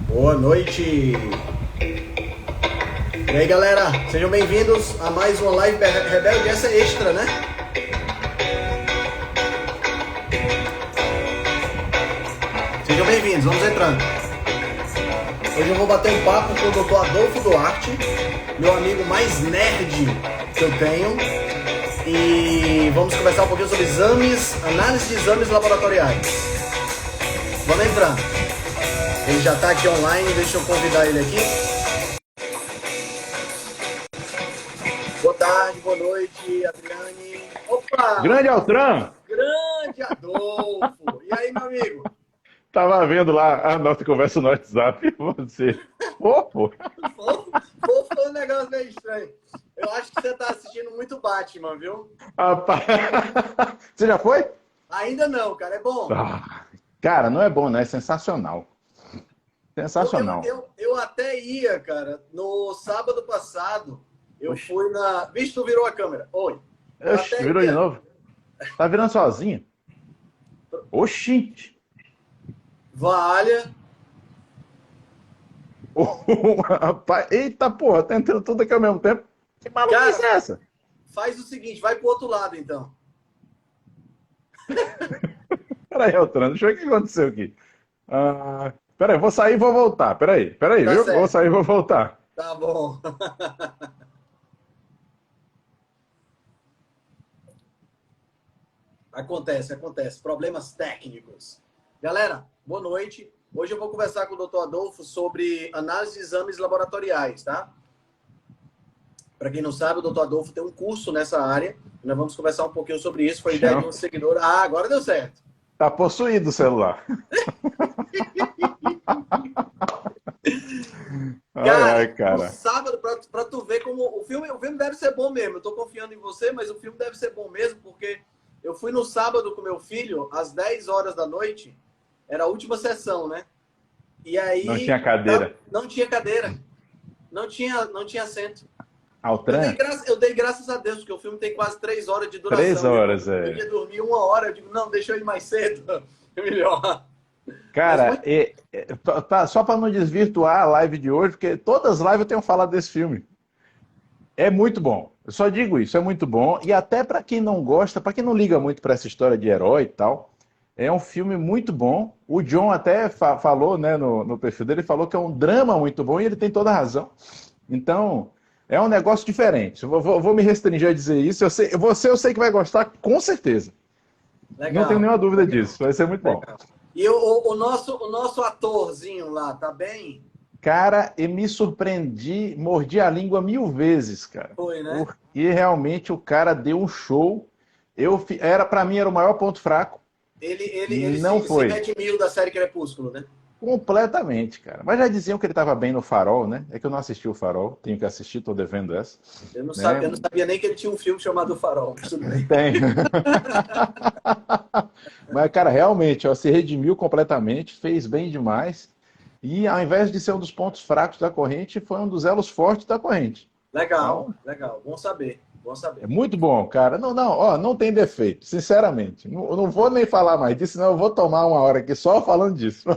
Boa noite! E aí galera, sejam bem-vindos a mais uma live Rebelde, essa é extra, né? Sejam bem-vindos, vamos entrando. Hoje eu vou bater um papo com o Dr. Adolfo Duarte, meu amigo mais nerd que eu tenho. E vamos conversar um pouquinho sobre exames, análise de exames laboratoriais. Vamos entrando. Ele já está aqui online, deixa eu convidar ele aqui. Boa tarde, boa noite, Adriane. Opa! Grande Altran! Grande Adolfo! E aí, meu amigo? Tava vendo lá a nossa conversa no WhatsApp. Você. Fofo! Fofo foi um negócio meio estranho. Eu acho que você tá assistindo muito Batman, viu? Rapaz. Você já foi? Ainda não, cara. É bom. Cara, não é bom, né? É sensacional. Sensacional. Eu até ia, cara. No sábado passado, eu fui na... Vixe, tu virou a câmera. Oi. Oxi, virou de novo. Tá virando sozinho. Oxi. Valha. Rapaz, eita porra, tá entrando tudo aqui ao mesmo tempo. Que maluquice é essa? Faz o seguinte, vai pro outro lado, então. Peraí, Altran, deixa eu ver o que aconteceu aqui. Peraí, vou sair e vou voltar. Peraí, Tá viu? certo. Vou sair e vou voltar. Tá bom. Acontece. Problemas técnicos. Galera, boa noite. Hoje eu vou conversar com o Dr. Adolfo sobre análise de exames laboratoriais, tá? Para quem não sabe, o Dr. Adolfo tem um curso nessa área. Nós vamos conversar um pouquinho sobre isso. Foi ideia de um seguidor. Ah, agora deu certo. Tá possuído o celular. Cara, no sábado, pra tu ver como o filme deve ser bom mesmo. Eu tô confiando em você, mas o filme deve ser bom mesmo, porque eu fui no sábado com meu filho, às 10 horas da noite, era a última sessão, né? E aí... Não tinha cadeira. Não tinha cadeira. Não tinha assento. Altran? Eu dei graças a Deus, porque o filme tem quase 3 horas de duração. 3 horas, eu ia dormir 1 hora, eu digo, não, deixa eu ir mais cedo. É melhor. Cara, só para não desvirtuar a live de hoje, porque todas as lives eu tenho falado desse filme. É muito bom. Eu só digo isso, é muito bom. E até para quem não gosta, para quem não liga muito para essa história de herói e tal, é um filme muito bom. O John até falou, né, no perfil dele, falou que é um drama muito bom e ele tem toda a razão. Então, é um negócio diferente. Eu vou me restringir a dizer isso. Eu sei que vai gostar, com certeza. Legal. Não tenho nenhuma dúvida disso. Vai ser muito bom. E o nosso atorzinho lá, tá bem? Cara, eu me surpreendi, mordi a língua 1000 vezes, cara. Foi, né? Porque realmente o cara deu um show. Para mim era o maior ponto fraco. Ele não foi. Se redimiu da série Crepúsculo, né? Completamente, cara. Mas já diziam que ele estava bem no Farol, né? É que eu não assisti o Farol, tenho que assistir, tô devendo essa. Eu não sabia nem que ele tinha um filme chamado Farol. Tem. Mas, cara, realmente, ó, se redimiu completamente, fez bem demais. E ao invés de ser um dos pontos fracos da corrente, foi um dos elos fortes da corrente. Legal, então, legal. Bom saber. É muito bom, cara. Não tem defeito, sinceramente. Não vou nem falar mais disso, senão eu vou tomar 1 hora aqui só falando disso.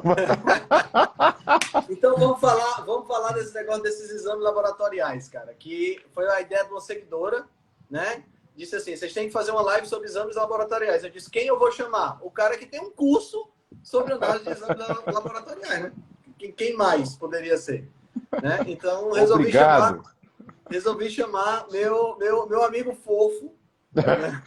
Então vamos falar desse negócio desses exames laboratoriais, cara. Que foi a ideia de uma seguidora, né? Disse assim, vocês têm que fazer uma live sobre exames laboratoriais. Eu disse, quem eu vou chamar? O cara que tem um curso sobre análise de exames laboratoriais, né? Quem mais poderia ser? Né? Então resolvi chamar meu amigo fofo. Né?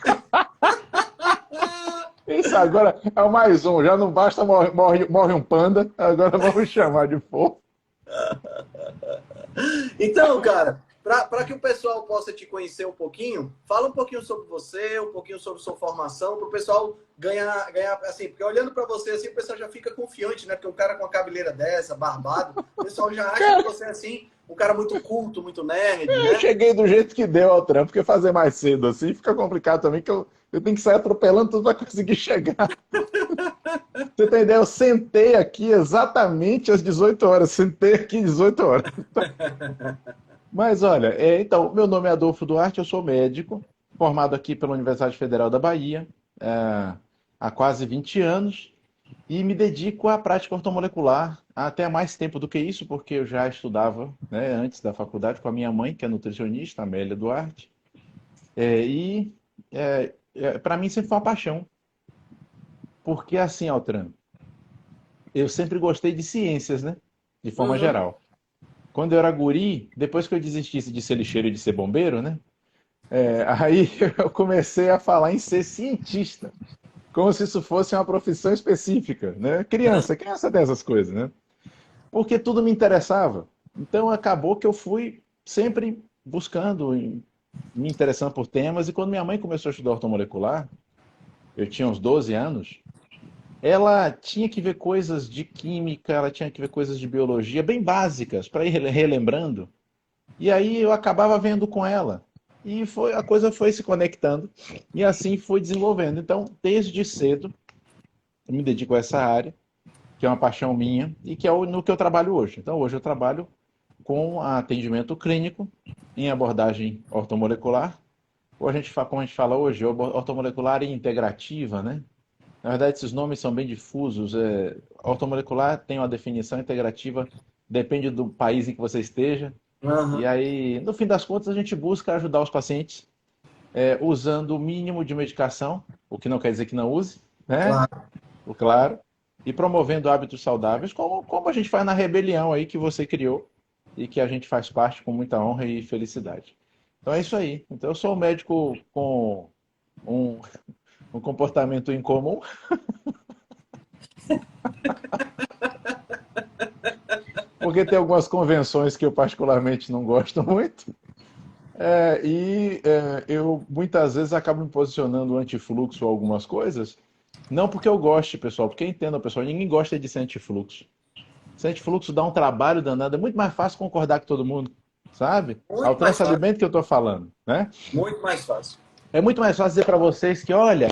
Isso agora é mais um, já não basta morre um panda, agora vamos chamar de fofo. Então, cara, para que o pessoal possa te conhecer um pouquinho, fala um pouquinho sobre você, um pouquinho sobre sua formação, para o pessoal ganhar, assim, porque olhando para você assim, o pessoal já fica confiante, né? Porque um cara com a cabeleira dessa, barbado, o pessoal já acha que você é assim, um cara muito culto, muito nerd, né? Eu cheguei do jeito que deu ao trampo, porque fazer mais cedo assim fica complicado também, que eu tenho que sair atropelando tudo para conseguir chegar. Você tem ideia? Eu sentei aqui exatamente às 18 horas, sentei aqui às 18 horas. Mas olha, então, meu nome é Adolfo Duarte, eu sou médico, formado aqui pela Universidade Federal da Bahia, há quase 20 anos. E me dedico à prática ortomolecular até há mais tempo do que isso, porque eu já estudava, né, antes da faculdade com a minha mãe, que é nutricionista, a Amélia Duarte. Para mim sempre foi uma paixão, porque assim, Altran, eu sempre gostei de ciências, né, de forma Uhum. geral. Quando eu era guri, depois que eu desistisse de ser lixeiro e de ser bombeiro, né, aí eu comecei a falar em ser cientista, como se isso fosse uma profissão específica, né? Criança tem essas coisas, né? Porque tudo me interessava. Então acabou que eu fui sempre buscando, me interessando por temas, e quando minha mãe começou a estudar ortomolecular, eu tinha uns 12 anos, ela tinha que ver coisas de química, ela tinha que ver coisas de biologia bem básicas para ir relembrando. E aí eu acabava vendo com ela. E a coisa foi se conectando e assim foi desenvolvendo. Então, desde cedo, eu me dedico a essa área, que é uma paixão minha e que é no que eu trabalho hoje. Então, hoje eu trabalho com atendimento clínico em abordagem ortomolecular, ou como a gente fala hoje, ortomolecular e integrativa, né? Na verdade, esses nomes são bem difusos. Ortomolecular tem uma definição integrativa, depende do país em que você esteja. E Uhum. aí, no fim das contas, a gente busca ajudar os pacientes usando o mínimo de medicação, o que não quer dizer que não use, né? Claro, O claro. claro, e promovendo hábitos saudáveis, como a gente faz na rebelião aí que você criou e que a gente faz parte com muita honra e felicidade. Então é isso aí. Então eu sou um médico com um, um comportamento incomum, porque tem algumas convenções que eu particularmente não gosto muito. Eu muitas vezes acabo me posicionando anti-fluxo algumas coisas, não porque eu goste, pessoal, porque entenda, pessoal, ninguém gosta de ser anti-fluxo. Ser anti-fluxo dá um trabalho danado, é muito mais fácil concordar com todo mundo, sabe? A Muito Altran mais sabe fácil. bem do que eu estou falando, né? Muito mais fácil. É muito mais fácil dizer para vocês que, olha,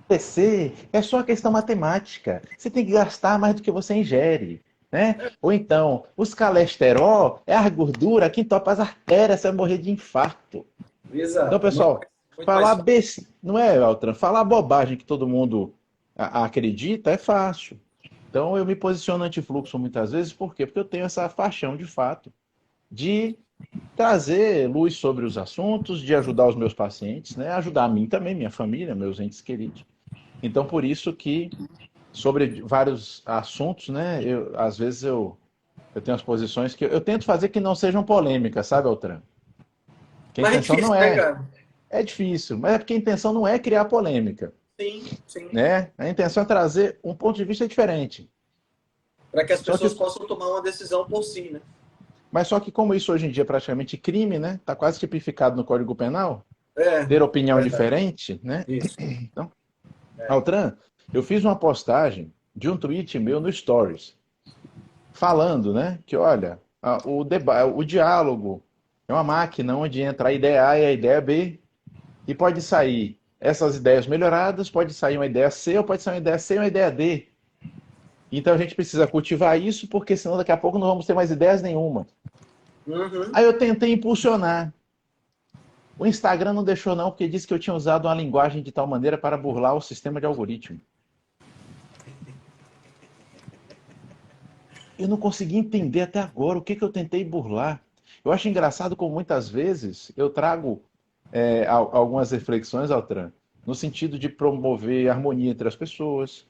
PC é só questão matemática. Você tem que gastar mais do que você ingere, né? Ou então, os colesterol é a gordura que entope as artérias, você vai morrer de infarto. Então, Exato. pessoal, Muito mais falar fácil. não é, Altran, falar bobagem que todo mundo acredita é fácil. Então, eu me posiciono anti-fluxo muitas vezes, por quê? Porque eu tenho essa paixão, de fato, de trazer luz sobre os assuntos, de ajudar os meus pacientes, né? Ajudar a mim também, minha família, meus entes queridos. Então, por isso que, sobre vários assuntos, né? Às vezes eu tenho as posições que eu tento fazer que não sejam polêmicas, sabe, Altran? Que a Mas é intenção difícil, não né, é. cara? É difícil, mas é porque a intenção não é criar polêmica, Sim, sim. né? A intenção é trazer um ponto de vista diferente. Para que as Só que, pessoas possam tomar uma decisão por si, né? só que como isso hoje em dia é praticamente crime, né? Está quase tipificado no Código Penal, É, ter opinião verdade. diferente, né? Isso. Então, É. Altran, eu fiz uma postagem de um tweet meu no Stories, falando, né, que olha, o diálogo é uma máquina onde entra a ideia A e a ideia B, e pode sair essas ideias melhoradas, pode sair uma ideia C, ou pode sair uma ideia C e uma ideia D. Então a gente precisa cultivar isso, porque senão daqui a pouco não vamos ter mais ideias nenhuma. Uhum. Aí eu tentei impulsionar. O Instagram não deixou não, porque disse que eu tinha usado uma linguagem de tal maneira para burlar o sistema de algoritmo. Eu não consegui entender até agora o que eu tentei burlar. Eu acho engraçado como muitas vezes eu trago algumas reflexões, Altran, no sentido de promover harmonia entre as pessoas,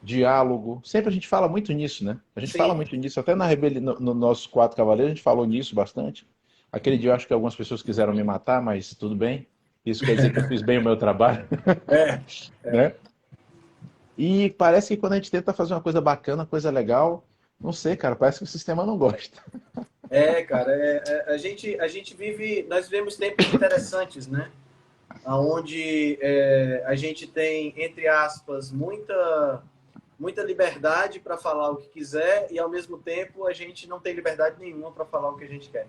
diálogo. Sempre a gente fala muito nisso, né? A gente fala Sim. muito nisso. Até no nossos Quatro Cavaleiros a gente falou nisso bastante. Aquele dia eu acho que algumas pessoas quiseram me matar, mas tudo bem. Isso quer dizer que eu fiz bem o meu trabalho, É. É. né? E parece que quando a gente tenta fazer uma coisa bacana, coisa legal, não sei, cara, parece que o sistema não gosta. Cara, a gente vive, nós vivemos tempos interessantes, né? Onde a gente tem, entre aspas, muita liberdade para falar o que quiser e, ao mesmo tempo, a gente não tem liberdade nenhuma para falar o que a gente quer.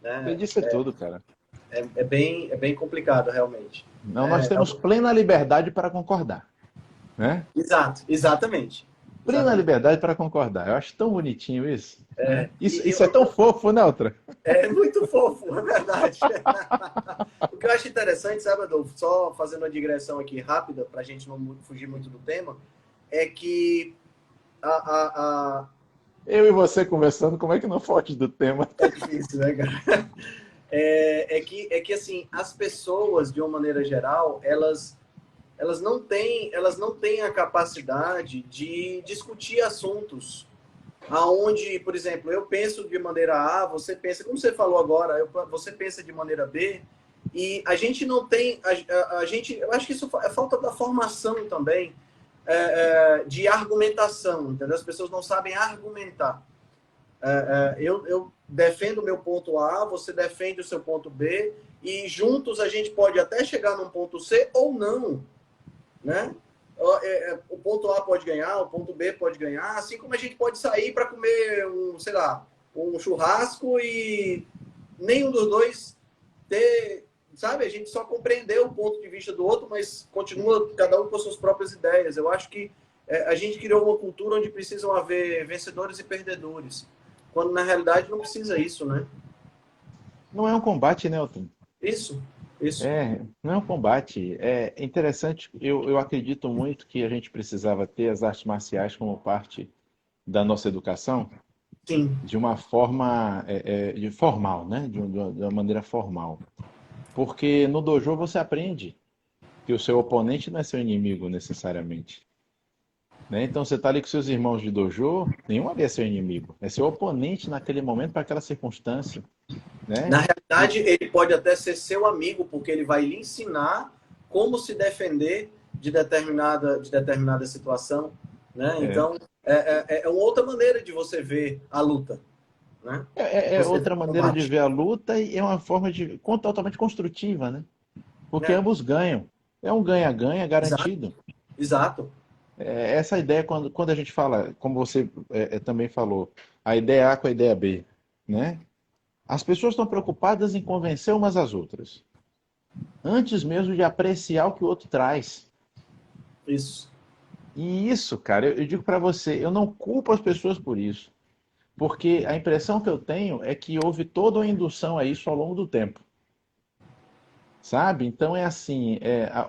Você Né? disse tudo, cara. É bem complicado, realmente. Não, nós temos plena liberdade para concordar, né? Exato, exatamente. Plena Exatamente. liberdade para concordar. Eu acho tão bonitinho isso, né? E Isso é tão fofo, né, Outra? é muito fofo, é verdade. O que eu acho interessante, sabe, Adolfo, só fazendo uma digressão aqui rápida, para a gente não fugir muito do tema, é que Eu e você conversando, como é que não foge do tema? é difícil, né, cara? É que assim, as pessoas, de uma maneira geral, elas não têm a capacidade de discutir assuntos aonde, por exemplo, eu penso de maneira A, você pensa, como você falou agora, você pensa de maneira B, e a gente não tem, a gente, eu acho que isso é falta da formação também, de argumentação, entendeu? As pessoas não sabem argumentar. Eu defendo o meu ponto A, você defende o seu ponto B, e juntos a gente pode até chegar num ponto C ou não, né? O ponto A pode ganhar, o ponto B pode ganhar, assim como a gente pode sair para comer sei lá, um churrasco e nenhum dos dois ter, sabe? A gente só compreendeu o ponto de vista do outro, mas continua cada um com as suas próprias ideias. Eu acho que a gente criou uma cultura onde precisam haver vencedores e perdedores, quando na realidade não precisa isso, né? Não é um combate, né, Elton? Isso, isso. Não é um combate. É interessante, eu acredito muito que a gente precisava ter as artes marciais como parte da nossa educação Sim, de uma forma formal, né? De uma maneira formal. Porque no dojo você aprende que o seu oponente não é seu inimigo necessariamente. Né? Então você está ali com seus irmãos de dojo, nenhum ali é seu inimigo, é seu oponente naquele momento para aquela circunstância. na Né? E, realidade, ele pode até ser seu amigo, porque ele vai lhe ensinar como se defender de determinada situação, né? é, Então, é uma outra maneira de você ver a luta, né? é Você vê outra o maneira de combate. ver a luta e é uma forma totalmente construtiva, né? Porque Né? ambos ganham. É um ganha-ganha Exato, garantido. exato. Essa ideia, quando a gente fala, como você também falou, a ideia A com a ideia B, né? As pessoas estão preocupadas em convencer umas às outras, antes mesmo de apreciar o que o outro traz. Isso. E isso, cara, eu digo para você, eu não culpo as pessoas por isso, porque a impressão que eu tenho é que houve toda uma indução a isso ao longo do tempo. Sabe? Então é assim,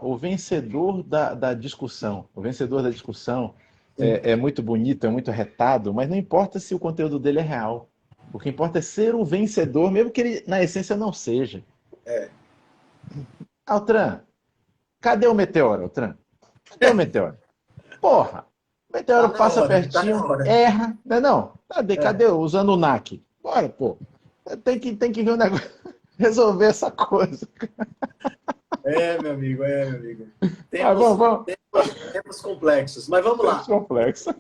o vencedor da discussão, o vencedor da discussão Sim. é muito bonito, é muito retado, mas não importa se o conteúdo dele é real. O que importa é ser o vencedor, mesmo que ele na essência não seja. É. Altran, cadê o meteoro, Altran? Cadê o meteoro? Porra! O Tá meteoro na passa hora, tá na pertinho, hora. erra, não é não? Cadê É. usando o NAC? Bora, pô. Tem que ver o negócio, resolver essa coisa. Meu amigo, meu amigo. Mas Temos, vamos. temos complexos, mas vamos Temos lá. complexo.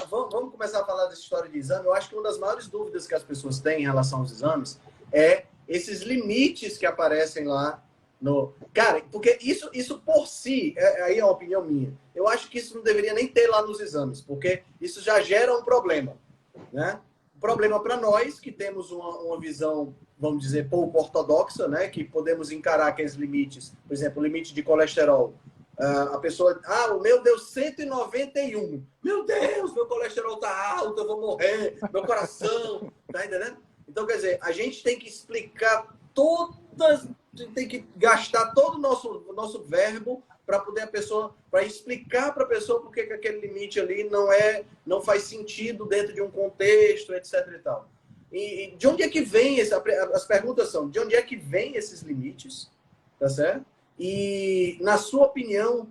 Vamos começar a falar dessa história de exame. Eu acho que uma das maiores dúvidas que as pessoas têm em relação aos exames é esses limites que aparecem lá no. Cara, porque isso por si, aí é uma opinião minha. Eu acho que isso não deveria nem ter lá nos exames, porque isso já gera um problema, né? Um problema para nós que temos uma visão, vamos dizer, pouco ortodoxa, né? Que podemos encarar aqueles limites, por exemplo, o limite de colesterol. A pessoa, o meu deu 191. Meu Deus, meu colesterol tá alto, eu vou morrer, meu coração, tá entendendo? Então, quer dizer, a gente tem que explicar tem que gastar todo o nosso verbo para poder para explicar para a pessoa por que aquele limite ali não faz sentido dentro de um contexto, etc e tal. E de onde é que vem as perguntas são, de onde é que vem esses limites, tá certo? E, na sua opinião,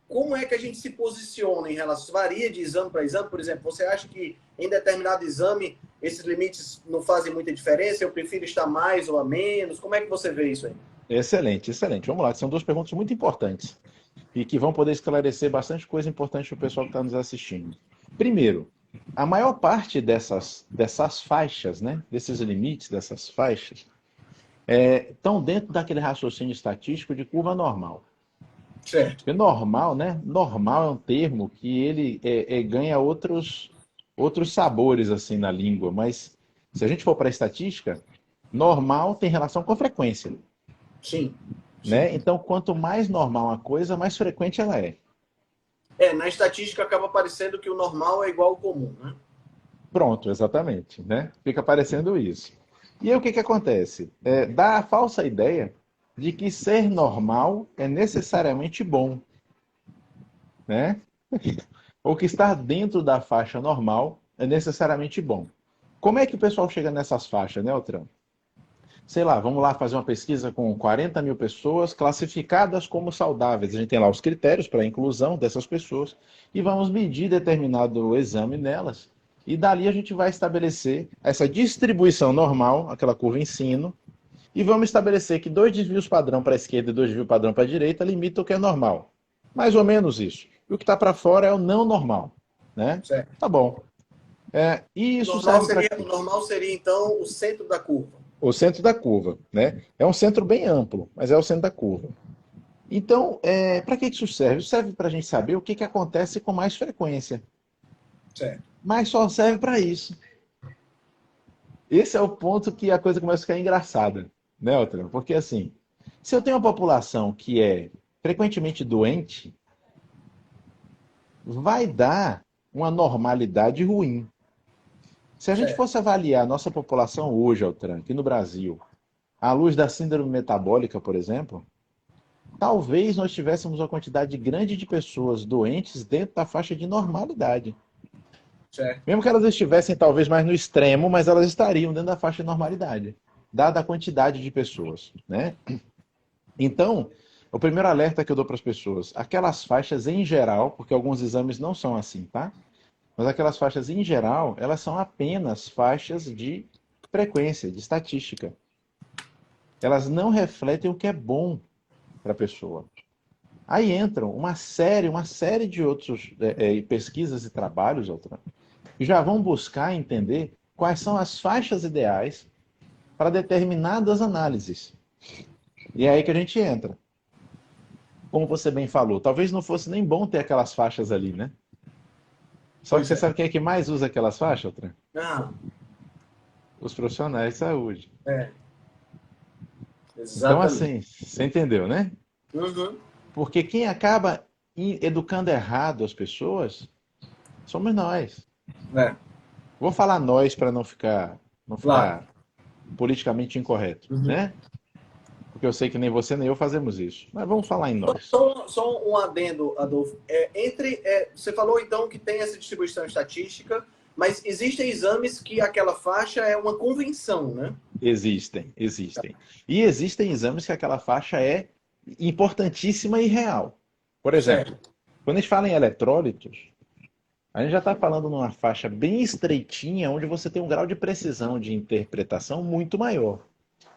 como é que a gente se posiciona em relação? Varia de exame para exame? Por exemplo, você acha que em determinado exame esses limites não fazem muita diferença? Eu prefiro estar mais ou a menos? Como é que você vê isso aí? Excelente, excelente. Vamos lá, são duas perguntas muito importantes e que vão poder esclarecer bastante coisa importante para o pessoal que está nos assistindo. Primeiro, a maior parte dessas faixas, né, desses limites, dessas faixas, estão dentro daquele raciocínio estatístico de curva normal. Certo. Porque normal, né? Normal é um termo que ele ganha outros sabores assim na língua, mas se a gente for para a estatística, normal tem relação com frequência. Sim, sim. Né? Então, quanto mais normal a coisa, mais frequente ela é. Na estatística acaba parecendo que o normal é igual ao comum, né? Pronto, exatamente, né? Fica parecendo isso. E aí o que que acontece? Dá a falsa ideia de que ser normal é necessariamente bom, né? ou que estar dentro da faixa normal é necessariamente bom. Como é que o pessoal chega nessas faixas, né, Altran? Sei lá, vamos lá fazer uma pesquisa com 40 mil pessoas classificadas como saudáveis. A gente tem lá os critérios para a inclusão dessas pessoas e vamos medir determinado exame nelas. E dali a gente vai estabelecer essa distribuição normal, aquela curva em sino, e vamos estabelecer que 2 desvios padrão para a esquerda e 2 desvios padrão para a direita limitam o que é normal. Mais ou menos isso. E o que está para fora é o não normal. Né? Certo. Tá bom. E O isso normal serve seria, para o normal seria, então, o centro da curva. o centro da curva. Né? É um centro bem amplo, mas é o centro da curva. Então, para que isso serve? Isso serve para a gente saber o que, que acontece com mais frequência. Certo. Mas só serve para isso. Esse é o ponto que a coisa começa a ficar engraçada, né, Otran? Porque assim, se eu tenho uma população que é frequentemente doente, vai dar uma normalidade ruim. Se a gente Certo. fosse avaliar a nossa população hoje, Altran, aqui no Brasil, à luz da síndrome metabólica, por exemplo, talvez nós tivéssemos uma quantidade grande de pessoas doentes dentro da faixa de normalidade. Certo. Mesmo que elas estivessem talvez mais no extremo, mas elas estariam dentro da faixa de normalidade, dada a quantidade de pessoas, né? Então, o primeiro alerta que eu dou para as pessoas, aquelas faixas em geral, porque alguns exames não são assim, tá? Mas aquelas faixas em geral, elas são apenas faixas de frequência, de estatística. Elas não refletem o que é bom para a pessoa. Aí entram uma série de outros pesquisas e trabalhos, que já vão buscar entender quais são as faixas ideais para determinadas análises. E é aí que a gente entra. Como você bem falou, talvez não fosse nem bom ter aquelas faixas ali, né? Só que Pois você é. sabe quem é que mais usa aquelas faixas, Altran? Ah, Os profissionais de saúde. é. Então, Exatamente. assim, você entendeu, né? Uhum. Porque quem acaba educando errado as pessoas somos nós. É. Vou falar nós para não Claro. ficar politicamente incorreto, Uhum. né? Porque eu sei que nem você nem eu fazemos isso. Mas vamos falar em nós. Só um adendo, Adolfo. Você falou então que tem essa distribuição estatística, mas existem exames que aquela faixa é uma convenção, né? Existem, existem. E existem exames que aquela faixa é importantíssima e real. Por exemplo, Certo, quando a gente fala em eletrólitos, a gente já está falando numa faixa bem estreitinha, onde você tem um grau de precisão de interpretação muito maior.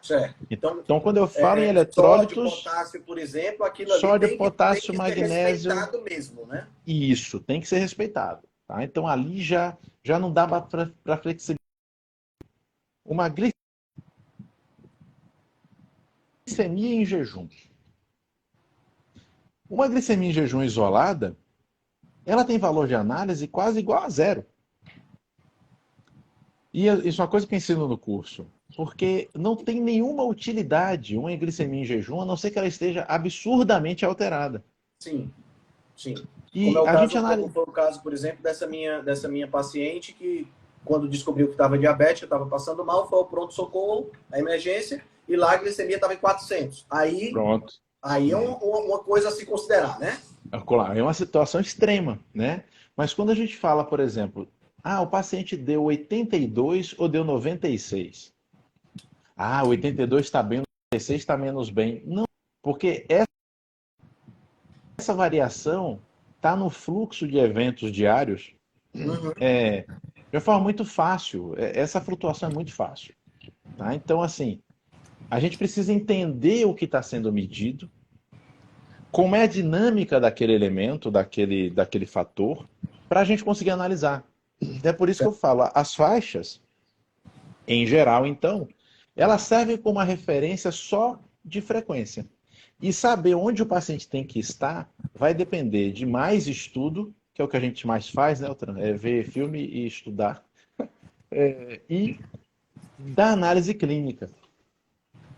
certo. Então, Então, quando eu falo em sódio, eletrólitos, potássio, por exemplo, aquilo ali sódio, tem potássio, que ser magnésio, respeitado mesmo, né? isso tem que ser respeitado. Tá? Então, ali já não dá para flexibilizar. Uma glicemia em jejum. Uma glicemia em jejum isolada, ela tem valor de análise quase igual a zero. E isso é uma coisa que eu ensino no curso. Porque não tem nenhuma utilidade uma glicemia em jejum, a não ser que ela esteja absurdamente alterada. Sim, sim. E a gente Como analisa. foi o caso, por exemplo, dessa minha paciente que, quando descobriu que estava diabética, estava passando mal, foi ao pronto-socorro, a emergência, e lá a glicemia estava em 400. Pronto. Aí é uma coisa a se considerar, né? É uma situação extrema, né? Mas quando a gente fala, por exemplo, o paciente deu 82 ou deu 96. 82 está bem, 96 está menos bem. Não, porque essa variação está no fluxo de eventos diários Uhum. de uma forma muito fácil. Essa flutuação é muito fácil. Tá? Então, assim, a gente precisa entender o que está sendo medido, como é a dinâmica daquele elemento, daquele fator, para a gente conseguir analisar. É por isso que eu falo, as faixas, em geral, então, elas servem como uma referência só de frequência. E saber onde o paciente tem que estar vai depender de mais estudo, que é o que a gente mais faz, né, Altran? É ver filme e estudar, e da análise clínica.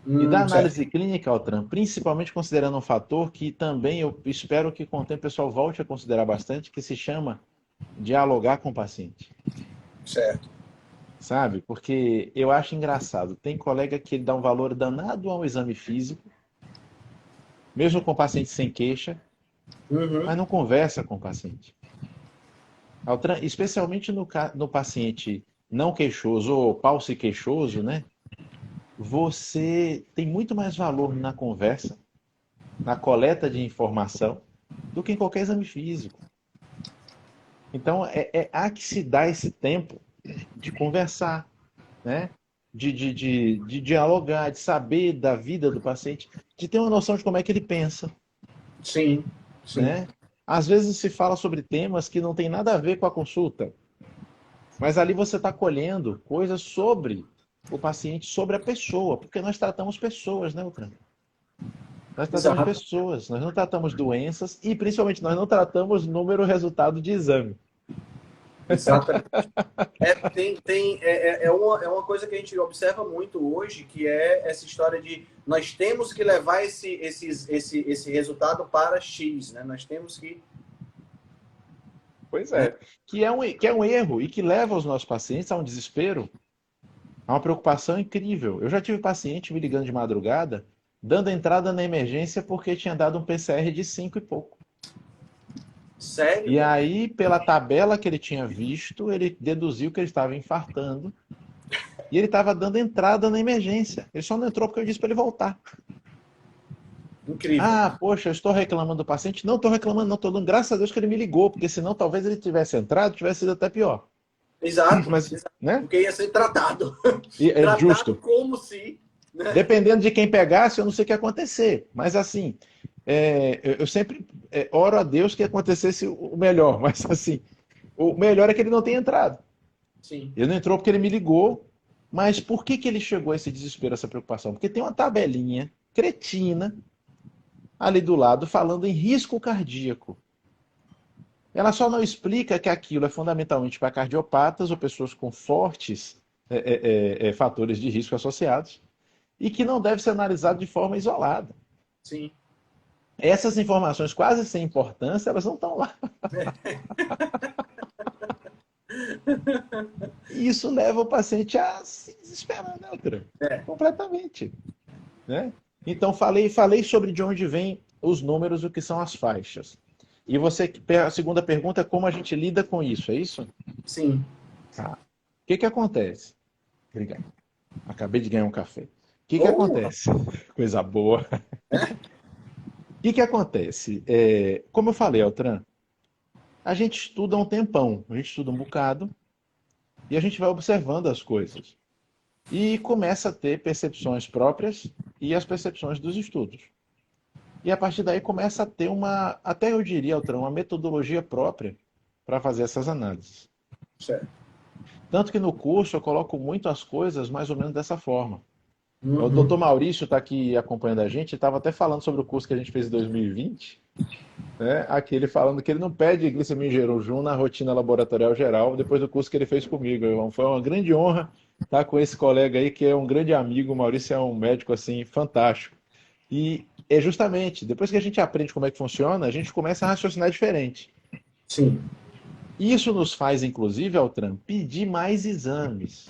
E da Certo. análise clínica, Altran, principalmente considerando um fator que também eu espero que com o tempo o pessoal volte a considerar bastante, que se chama dialogar com o paciente. Certo. Sabe? Porque eu acho engraçado. Tem colega que ele dá um valor danado ao exame físico, mesmo com o paciente sem queixa, Uhum. mas não conversa com o paciente. Altran, especialmente no paciente não queixoso ou pauciqueixoso, né? Você tem muito mais valor na conversa, na coleta de informação, do que em qualquer exame físico. Então, há que se dar esse tempo de conversar, né? De dialogar, de saber da vida do paciente, de ter uma noção de como é que ele pensa, Sim, sim. né? Às vezes se fala sobre temas que não tem nada a ver com a consulta, mas ali você está colhendo coisas sobre o paciente, sobre a pessoa, porque nós tratamos pessoas, né, Altran? Nós tratamos Exato. pessoas, nós não tratamos doenças e principalmente nós não tratamos número resultado de exame. Exatamente. É uma coisa que a gente observa muito hoje, que é essa história de nós temos que levar esse resultado para X, né? Nós temos que... Pois Né? é. Que é um erro e que leva os nossos pacientes a um desespero, a uma preocupação incrível. Eu já tive paciente me ligando de madrugada, dando entrada na emergência porque tinha dado um PCR de 5 e pouco. Sério, E cara? aí, pela tabela que ele tinha visto, ele deduziu que ele estava infartando e ele estava dando entrada na emergência. Ele só não entrou porque eu disse para ele voltar. Incrível. Ah, poxa, eu estou reclamando do paciente. Não estou reclamando, não. Estou dando graças a Deus que ele me ligou, porque senão talvez ele tivesse entrado, tivesse sido até pior. Exato, Mas, exato. né? Porque ia ser tratado. E é Tratado justo. como se... Né? Dependendo de quem pegasse, eu não sei o que ia acontecer. Mas assim, eu sempre oro a Deus que acontecesse o melhor. Mas assim, o melhor é que ele não tenha entrado. Sim. Ele não entrou porque ele me ligou. Mas por que que ele chegou a esse desespero, a essa preocupação? Porque tem uma tabelinha cretina ali do lado falando em risco cardíaco. Ela só não explica que aquilo é fundamentalmente para cardiopatas ou pessoas com fortes fatores de risco associados e que não deve ser analisado de forma isolada. Sim. Essas informações quase sem importância, elas não estão lá. E isso leva o paciente a se desesperar, né, Altran? É. Completamente. Né? Então, falei sobre de onde vêm os números, o que são as faixas. E a segunda pergunta é como a gente lida com isso, é isso? Sim. Tá. O que que acontece? Obrigado. Acabei de ganhar um café. O que que Ou... acontece? Coisa boa. O que que acontece? Como eu falei, Altran, a gente estuda um tempão, a gente estuda um bocado e a gente vai observando as coisas. E começa a ter percepções próprias e as percepções dos estudos. E a partir daí começa a ter até eu diria, Altran, uma metodologia própria para fazer essas análises. Certo. Tanto que no curso eu coloco muito as coisas mais ou menos dessa forma. O Uhum. doutor Maurício está aqui acompanhando a gente, estava até falando sobre o curso que a gente fez em 2020, né? Aqui ele falando que ele não pede glicemia em jejum na rotina laboratorial geral, depois do curso que ele fez comigo. Foi uma grande honra estar com esse colega aí, que é um grande amigo. O Maurício é um médico assim fantástico. E é justamente, depois que a gente aprende como é que funciona, a gente começa a raciocinar diferente. Sim. Isso nos faz, inclusive, Altran, pedir mais exames.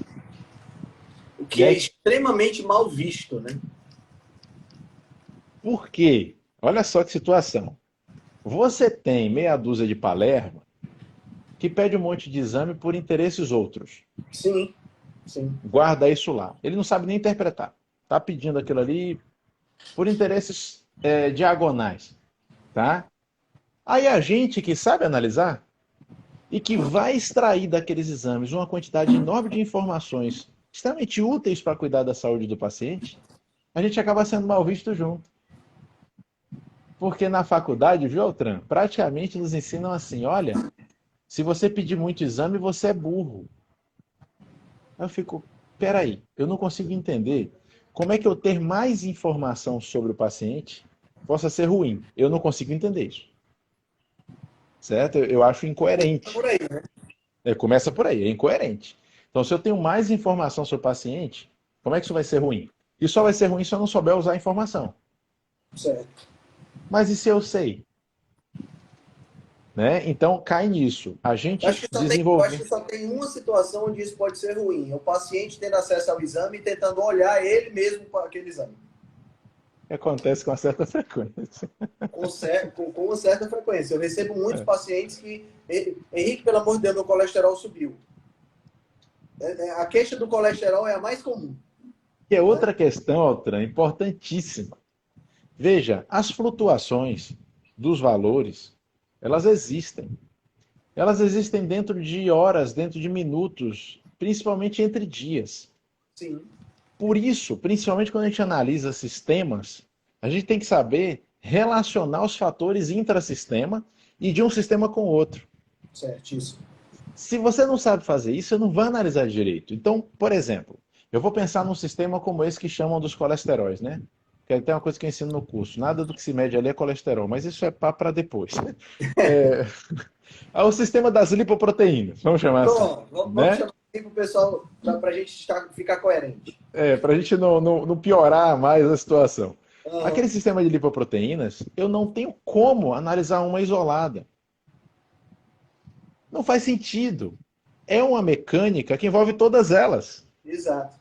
O E que é aí, extremamente mal visto, né? por quê? Olha só que situação. Você tem meia dúzia de Palermo que pede um monte de exame por interesses outros. Sim. Sim. Guarda isso lá. Ele não sabe nem interpretar. Está pedindo aquilo ali por interesses diagonais. Tá? Aí a gente que sabe analisar e que vai extrair daqueles exames uma quantidade enorme de informações extremamente úteis para cuidar da saúde do paciente, a gente acaba sendo mal visto junto. Porque na faculdade, viu, Altran, praticamente nos ensinam assim, olha, se você pedir muito exame, você é burro. Aí eu fico, peraí, eu não consigo entender como é que eu ter mais informação sobre o paciente possa ser ruim. Eu não consigo entender isso. Certo? Eu acho incoerente. Por aí, né? Começa por aí, é incoerente. Então, se eu tenho mais informação sobre o paciente, como é que isso vai ser ruim? E só vai ser ruim se eu não souber usar a informação. Certo. Mas e se eu sei? Né? Então, cai nisso. A gente Eu acho desenvolver. que só tem uma situação onde isso pode ser ruim. É o paciente tendo acesso ao exame e tentando olhar ele mesmo para aquele exame. Acontece com uma certa frequência. Com uma certa frequência. Eu recebo muitos pacientes que, Henrique, pelo amor de Deus, meu colesterol subiu. A queixa do colesterol é a mais comum. E é outra questão, Altran, importantíssima. Veja, as flutuações dos valores, elas existem. Elas existem dentro de horas, dentro de minutos, principalmente entre dias. Sim. Por isso, principalmente quando a gente analisa sistemas, a gente tem que saber relacionar os fatores intrasistema e de um sistema com o outro. Certíssimo. Se você não sabe fazer isso, você não vai analisar direito. Então, por exemplo, eu vou pensar num sistema como esse que chamam dos colesteróis, né? Que é até uma coisa que eu ensino no curso. Nada do que se mede ali é colesterol, mas isso é para depois. O sistema das lipoproteínas, vamos chamar assim. Pronto, vamos Né? chamar assim para o pessoal, para a gente ficar coerente. Para a gente não piorar mais a situação. Uhum. Aquele sistema de lipoproteínas, eu não tenho como analisar uma isolada. Não faz sentido. É uma mecânica que envolve todas elas. Exato.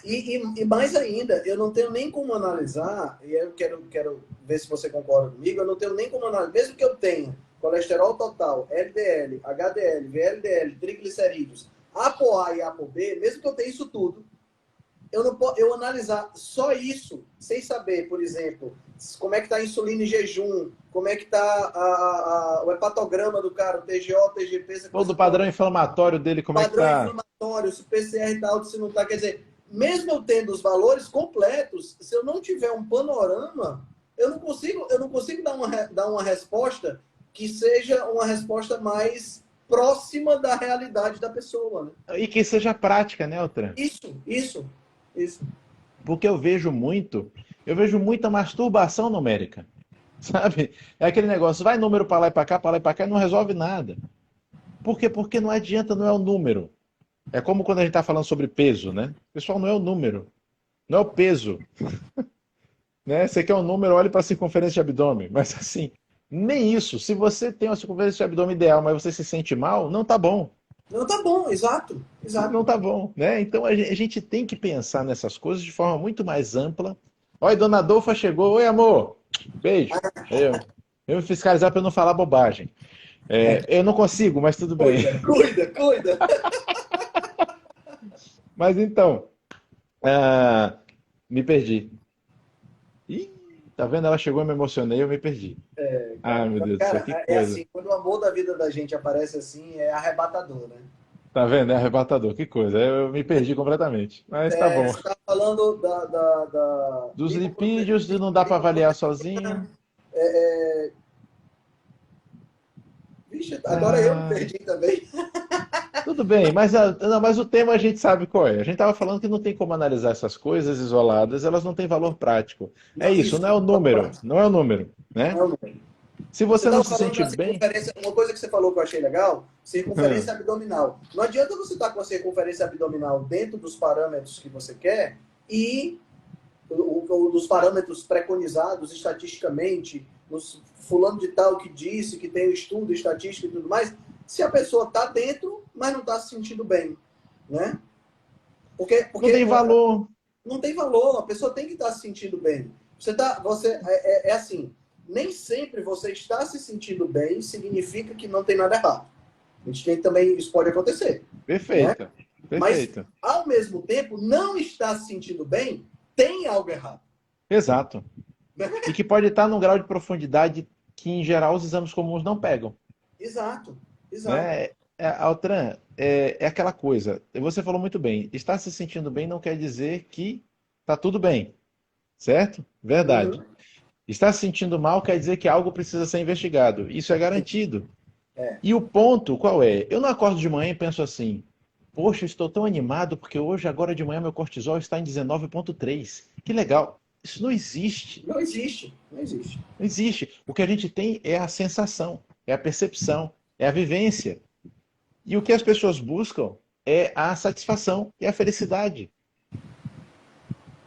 E mais ainda, eu não tenho nem como analisar, e eu quero ver se você concorda comigo, eu não tenho nem como analisar, mesmo que eu tenha colesterol total, LDL, HDL, VLDL, triglicerídeos, ApoA e ApoB, mesmo que eu tenha isso tudo, eu não posso analisar só isso, sem saber, por exemplo, como é que está a insulina em jejum, como é que está o hepatograma do cara, o TGO, o TGP... Todo o padrão inflamatório dele, como é que está? Padrão inflamatório, se o PCR está alto, se não está, quer dizer, mesmo eu tendo os valores completos, se eu não tiver um panorama, eu não consigo dar uma resposta que seja uma resposta mais próxima da realidade da pessoa. Né? E que seja prática, né, Altran? Isso. Porque eu vejo muita masturbação numérica. Sabe? É aquele negócio, vai número para lá e para cá, e não resolve nada. Por quê? Porque não adianta, não é o número. É como quando a gente está falando sobre peso, né? Pessoal, não é o número, não é o peso. Né? Você quer um número, olhe para a circunferência de abdômen. Mas assim, nem isso. Se você tem uma circunferência de abdômen ideal, mas você se sente mal, não tá bom. Não tá bom, exato. Não tá bom, né? Então a gente tem que pensar nessas coisas de forma muito mais ampla. Oi, dona Adolfa chegou. Oi, amor. Beijo. Eu me fiscalizar para eu não falar bobagem. Eu não consigo, mas tudo bem. Cuida. Mas então, me perdi. Ih, tá vendo? Ela chegou, eu me emocionei, eu me perdi. Ai, meu Deus do céu, que coisa. Assim, quando o amor da vida da gente aparece assim, é arrebatador, né? Tá vendo? É arrebatador, que coisa. Eu me perdi completamente. Mas tá bom. Você tá falando Dos lipídios, não dá para avaliar sozinho. Vixe, agora eu me perdi também. Tudo bem, mas o tema a gente sabe qual é. A gente estava falando que não tem como analisar essas coisas isoladas, elas não têm valor prático. Isso, não é o número, não é o número, né? Se você não se sente bem... Uma coisa que você falou que eu achei legal, circunferência abdominal. Não adianta você estar com a circunferência abdominal dentro dos parâmetros que você quer e dos parâmetros preconizados estatisticamente, fulano de tal que disse que tem o estudo estatístico e tudo mais, se a pessoa está dentro, mas não está se sentindo bem, né? Porque não tem valor. Não tem valor, a pessoa tem que estar se sentindo bem. É assim, nem sempre você está se sentindo bem significa que não tem nada errado. A gente tem também, isso pode acontecer. Perfeito. Né? Mas, ao mesmo tempo, não estar se sentindo bem tem algo errado. Exato. E que pode estar num grau de profundidade que, em geral, os exames comuns não pegam. Exato. Altran, é aquela coisa. Você falou muito bem. Estar se sentindo bem não quer dizer que está tudo bem. Certo? Verdade. Uhum. Estar se sentindo mal quer dizer que algo precisa ser investigado. Isso é garantido. E o ponto qual é? Eu não acordo de manhã e penso assim, poxa, estou tão animado porque hoje, agora de manhã, meu cortisol está em 19,3. Que legal. Isso não existe. Não existe. Não existe. O que a gente tem é a sensação, é a percepção, é a vivência. E o que as pessoas buscam é a satisfação e a felicidade.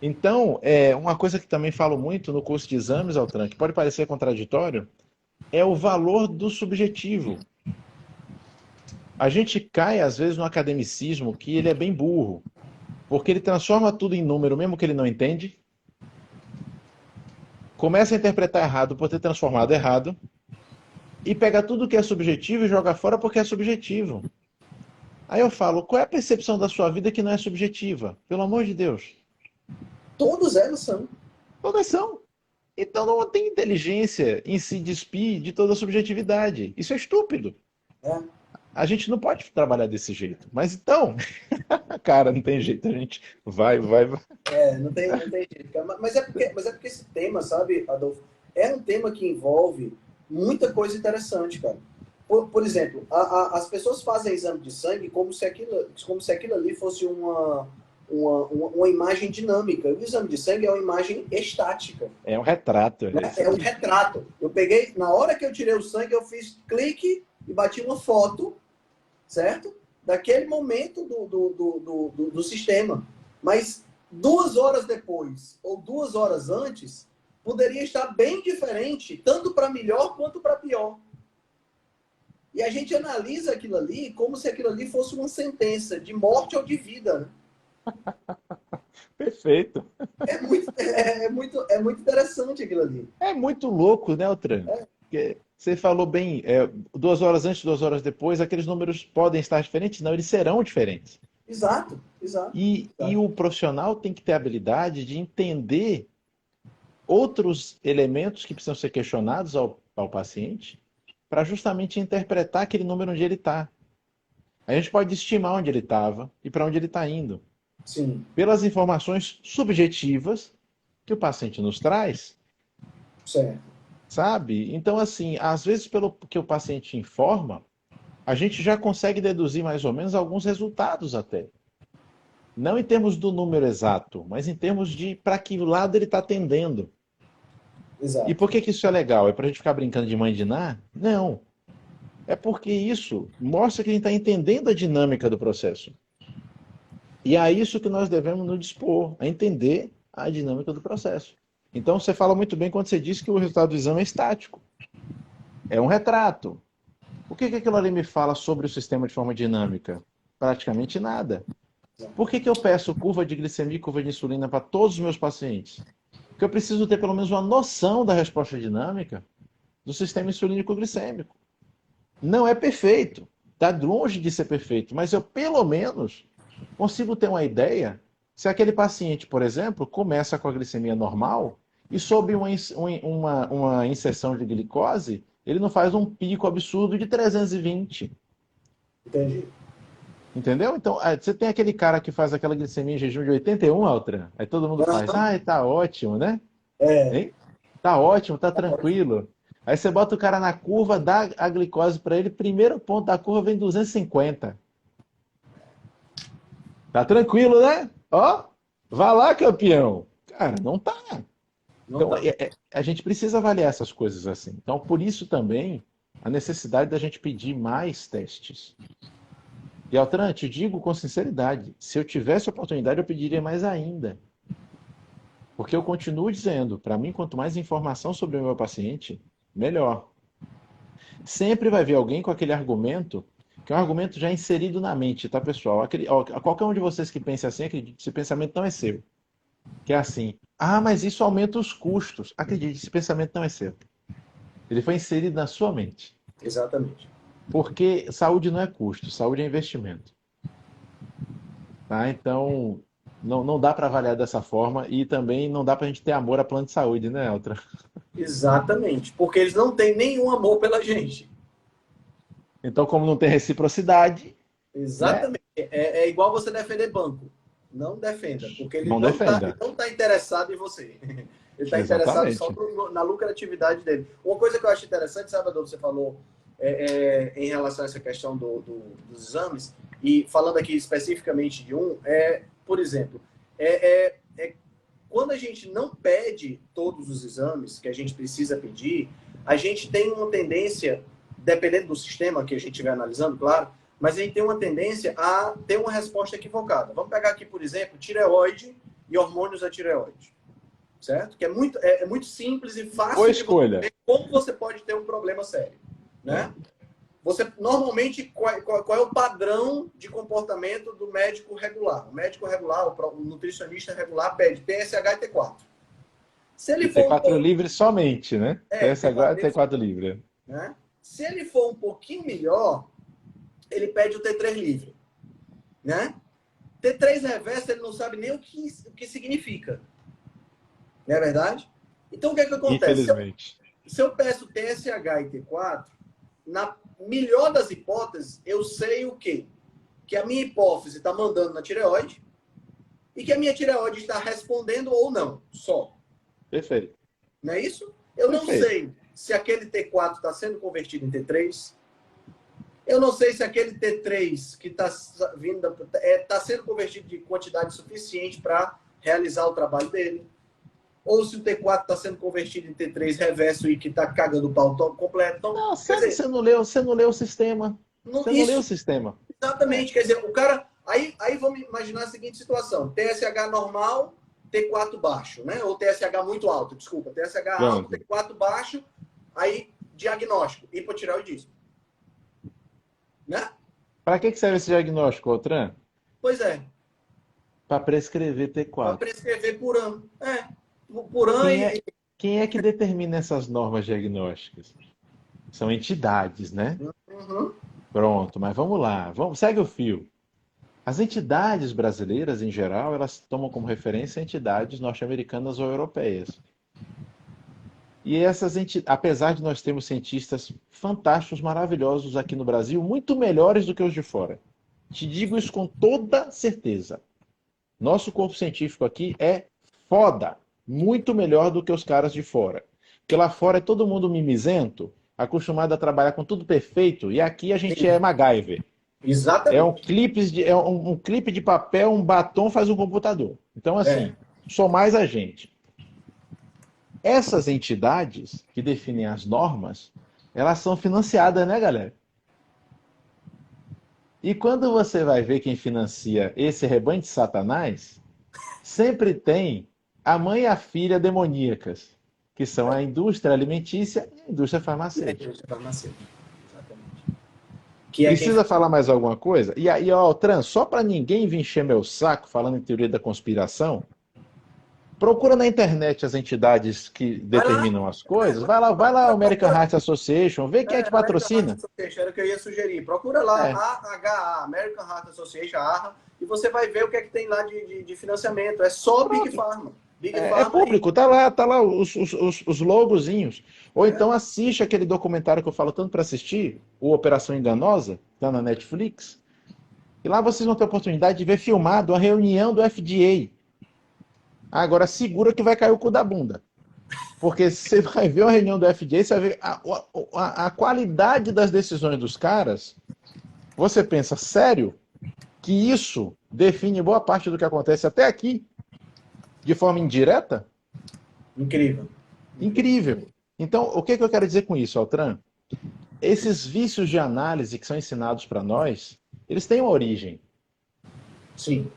Então, uma coisa que também falo muito no curso de exames, Altran, que pode parecer contraditório, é o valor do subjetivo. A gente cai, às vezes, no academicismo que ele é bem burro, porque ele transforma tudo em número, mesmo que ele não entende. começa a interpretar errado por ter transformado errado e pega tudo que é subjetivo e joga fora porque é subjetivo. Aí eu falo, qual é a percepção da sua vida que não é subjetiva? Pelo amor de Deus. Todos elas são. Todas são. Então não tem inteligência em se despir de toda a subjetividade. Isso é estúpido. É. A gente não pode trabalhar desse jeito. Mas então, cara, não tem jeito. A gente vai. Não tem jeito, cara. Mas é porque esse tema, sabe, Adolfo, é um tema que envolve muita coisa interessante, cara. Por exemplo, as pessoas fazem exame de sangue como se aquilo ali fosse uma imagem dinâmica. O exame de sangue é uma imagem estática. É um retrato. Né? É um retrato. Eu peguei, na hora que eu tirei o sangue, eu fiz clique e bati uma foto, certo? Daquele momento do sistema. Mas 2 horas depois ou 2 horas antes, poderia estar bem diferente, tanto para melhor quanto para pior. E a gente analisa aquilo ali como se aquilo ali fosse uma sentença de morte ou de vida. Né? Perfeito. É muito interessante aquilo ali. É muito louco, né, Altran? Porque você falou bem, 2 horas antes, 2 horas depois, aqueles números podem estar diferentes? Não, eles serão diferentes. Exato. E o profissional tem que ter a habilidade de entender outros elementos que precisam ser questionados ao paciente para justamente interpretar aquele número onde ele está. A gente pode estimar onde ele estava e para onde ele está indo. Sim. Pelas informações subjetivas que o paciente nos traz. Certo. Sabe? Então, assim, às vezes, pelo que o paciente informa, a gente já consegue deduzir mais ou menos alguns resultados até. Não em termos do número exato, mas em termos de para que lado ele está tendendo. Exato. E por que isso é legal? É para a gente ficar brincando de mãe de Ná? Não. É porque isso mostra que a gente está entendendo a dinâmica do processo. E é isso que nós devemos nos dispor, a entender a dinâmica do processo. Então, você fala muito bem quando você diz que o resultado do exame é estático. É um retrato. O que aquilo ali me fala sobre o sistema de forma dinâmica? Praticamente nada. Por que eu peço curva de glicemia e curva de insulina para todos os meus pacientes? Porque eu preciso ter pelo menos uma noção da resposta dinâmica do sistema insulínico-glicêmico. Não é perfeito. Está longe de ser perfeito. Mas eu, pelo menos, consigo ter uma ideia se aquele paciente, por exemplo, começa com a glicemia normal e sob uma inserção de glicose, ele não faz um pico absurdo de 320. Entendi. Entendeu? Então, você tem aquele cara que faz aquela glicemia em jejum de 81, Altran, aí todo mundo faz, tá ótimo, né? Hein? Tá ótimo, tá tranquilo. Aí você bota o cara na curva, dá a glicose para ele, primeiro ponto da curva vem 250. Tá tranquilo, né? Ó, vá lá, campeão. Cara, não tá. Então, a gente precisa avaliar essas coisas assim. Então, por isso também, a necessidade da gente pedir mais testes. E, Altran, te digo com sinceridade, se eu tivesse oportunidade, eu pediria mais ainda. Porque eu continuo dizendo, para mim, quanto mais informação sobre o meu paciente, melhor. Sempre vai vir alguém com aquele argumento, que é um argumento já inserido na mente, tá, pessoal? Qualquer um de vocês que pense assim, acredite, esse pensamento não é seu. Que é assim, mas isso aumenta os custos. Acredite, esse pensamento não é seu. Ele foi inserido na sua mente. Exatamente. Porque saúde não é custo, saúde é investimento. Tá? Então, não dá para avaliar dessa forma e também não dá para a gente ter amor a plano de saúde, né, Eltra? Exatamente, porque eles não têm nenhum amor pela gente. Então, como não tem reciprocidade... Exatamente. Né? É igual você defender banco. Não defenda, porque ele não está interessado em você. Ele está interessado só na lucratividade dele. Uma coisa que eu acho interessante, sabe, Adolfo, você falou em relação a essa questão dos exames, e falando aqui especificamente de por exemplo, quando a gente não pede todos os exames que a gente precisa pedir, a gente tem uma tendência, dependendo do sistema que a gente vai analisando, claro, mas a gente tem uma tendência a ter uma resposta equivocada. Vamos pegar aqui, por exemplo, tireoide e hormônios da tireoide. Certo? Que é muito simples e fácil Boa escolha. De ver como você pode ter um problema sério. Né? Você, normalmente, qual é o padrão de comportamento do médico regular? O médico regular, o nutricionista regular pede TSH e T4. Se ele E for um T4 pouco... livre somente, né? TS-H é T4 livre. Né? Se ele for um pouquinho melhor, ele pede o T3 livre. Né? T3 reverso, ele não sabe nem o que significa. Não é verdade? Então, o que é que acontece? Infelizmente. Se eu peço TSH e T4, na melhor das hipóteses, eu sei o quê? Que a minha hipófise está mandando na tireoide e que a minha tireoide está respondendo ou não, só. Perfeito. Não é isso? Eu não Perfeito. sei se aquele T4 está sendo convertido em T3. Eu não sei se aquele T3 que está vindo está sendo convertido de quantidade suficiente para realizar o trabalho dele. Ou se o T4 está sendo convertido em T3 reverso e que está cagando o pau completo. Então, Não, quer dizer, você não leu o sistema. Você não leu o sistema. Exatamente. Quer dizer, o cara... Aí vamos imaginar a seguinte situação. TSH normal, T4 baixo, né? Ou TSH muito alto, desculpa. TSH alto, T4 baixo, aí diagnóstico, hipotireoidismo. Né? Para que serve esse diagnóstico, Altran? Pois é. Para prescrever Para T4. prescrever Puran. Puran Quem é que determina essas normas diagnósticas? São entidades, né? Uhum. Pronto, mas vamos lá. Segue o fio. As entidades brasileiras, em geral, elas tomam como referência entidades norte-americanas ou europeias. E essas entidades, apesar de nós termos cientistas fantásticos, maravilhosos aqui no Brasil, muito melhores do que os de fora. Te digo isso com toda certeza. Nosso corpo científico aqui é foda. Muito melhor do que os caras de fora. Porque lá fora é todo mundo mimizento, acostumado a trabalhar com tudo perfeito, e aqui a gente é MacGyver. Exatamente. Um clipe de papel, um batom faz um computador. Então, assim, só mais a gente. Essas entidades que definem as normas, elas são financiadas, né, galera? E quando você vai ver quem financia esse rebanho de satanás, sempre tem a mãe e a filha demoníacas, que são a indústria alimentícia e a indústria farmacêutica. Precisa falar mais alguma coisa? E aí, ó, Trans, só para ninguém vir encher meu saco falando em teoria da conspiração, procura na internet as entidades que determinam as coisas. Vai lá, American Heart Association, vê quem é que patrocina. Era o que eu ia sugerir. Procura lá, AHA, American Heart Association, AHA, e você vai ver o que é que tem lá de financiamento. É só Big Pharma. É público, tá lá os logozinhos. Ou então assiste aquele documentário que eu falo tanto para assistir, o Operação Enganosa, tá na Netflix. E lá vocês vão ter a oportunidade de ver filmado a reunião do FDA. Agora segura que vai cair o cu da bunda. Porque você vai ver uma reunião do FDA, você vai ver a qualidade das decisões dos caras. Você pensa, sério, que isso define boa parte do que acontece até aqui? De forma indireta? Incrível. Incrível. Então, o que eu quero dizer com isso, Altran? Esses vícios de análise que são ensinados para nós, eles têm uma origem. Sim.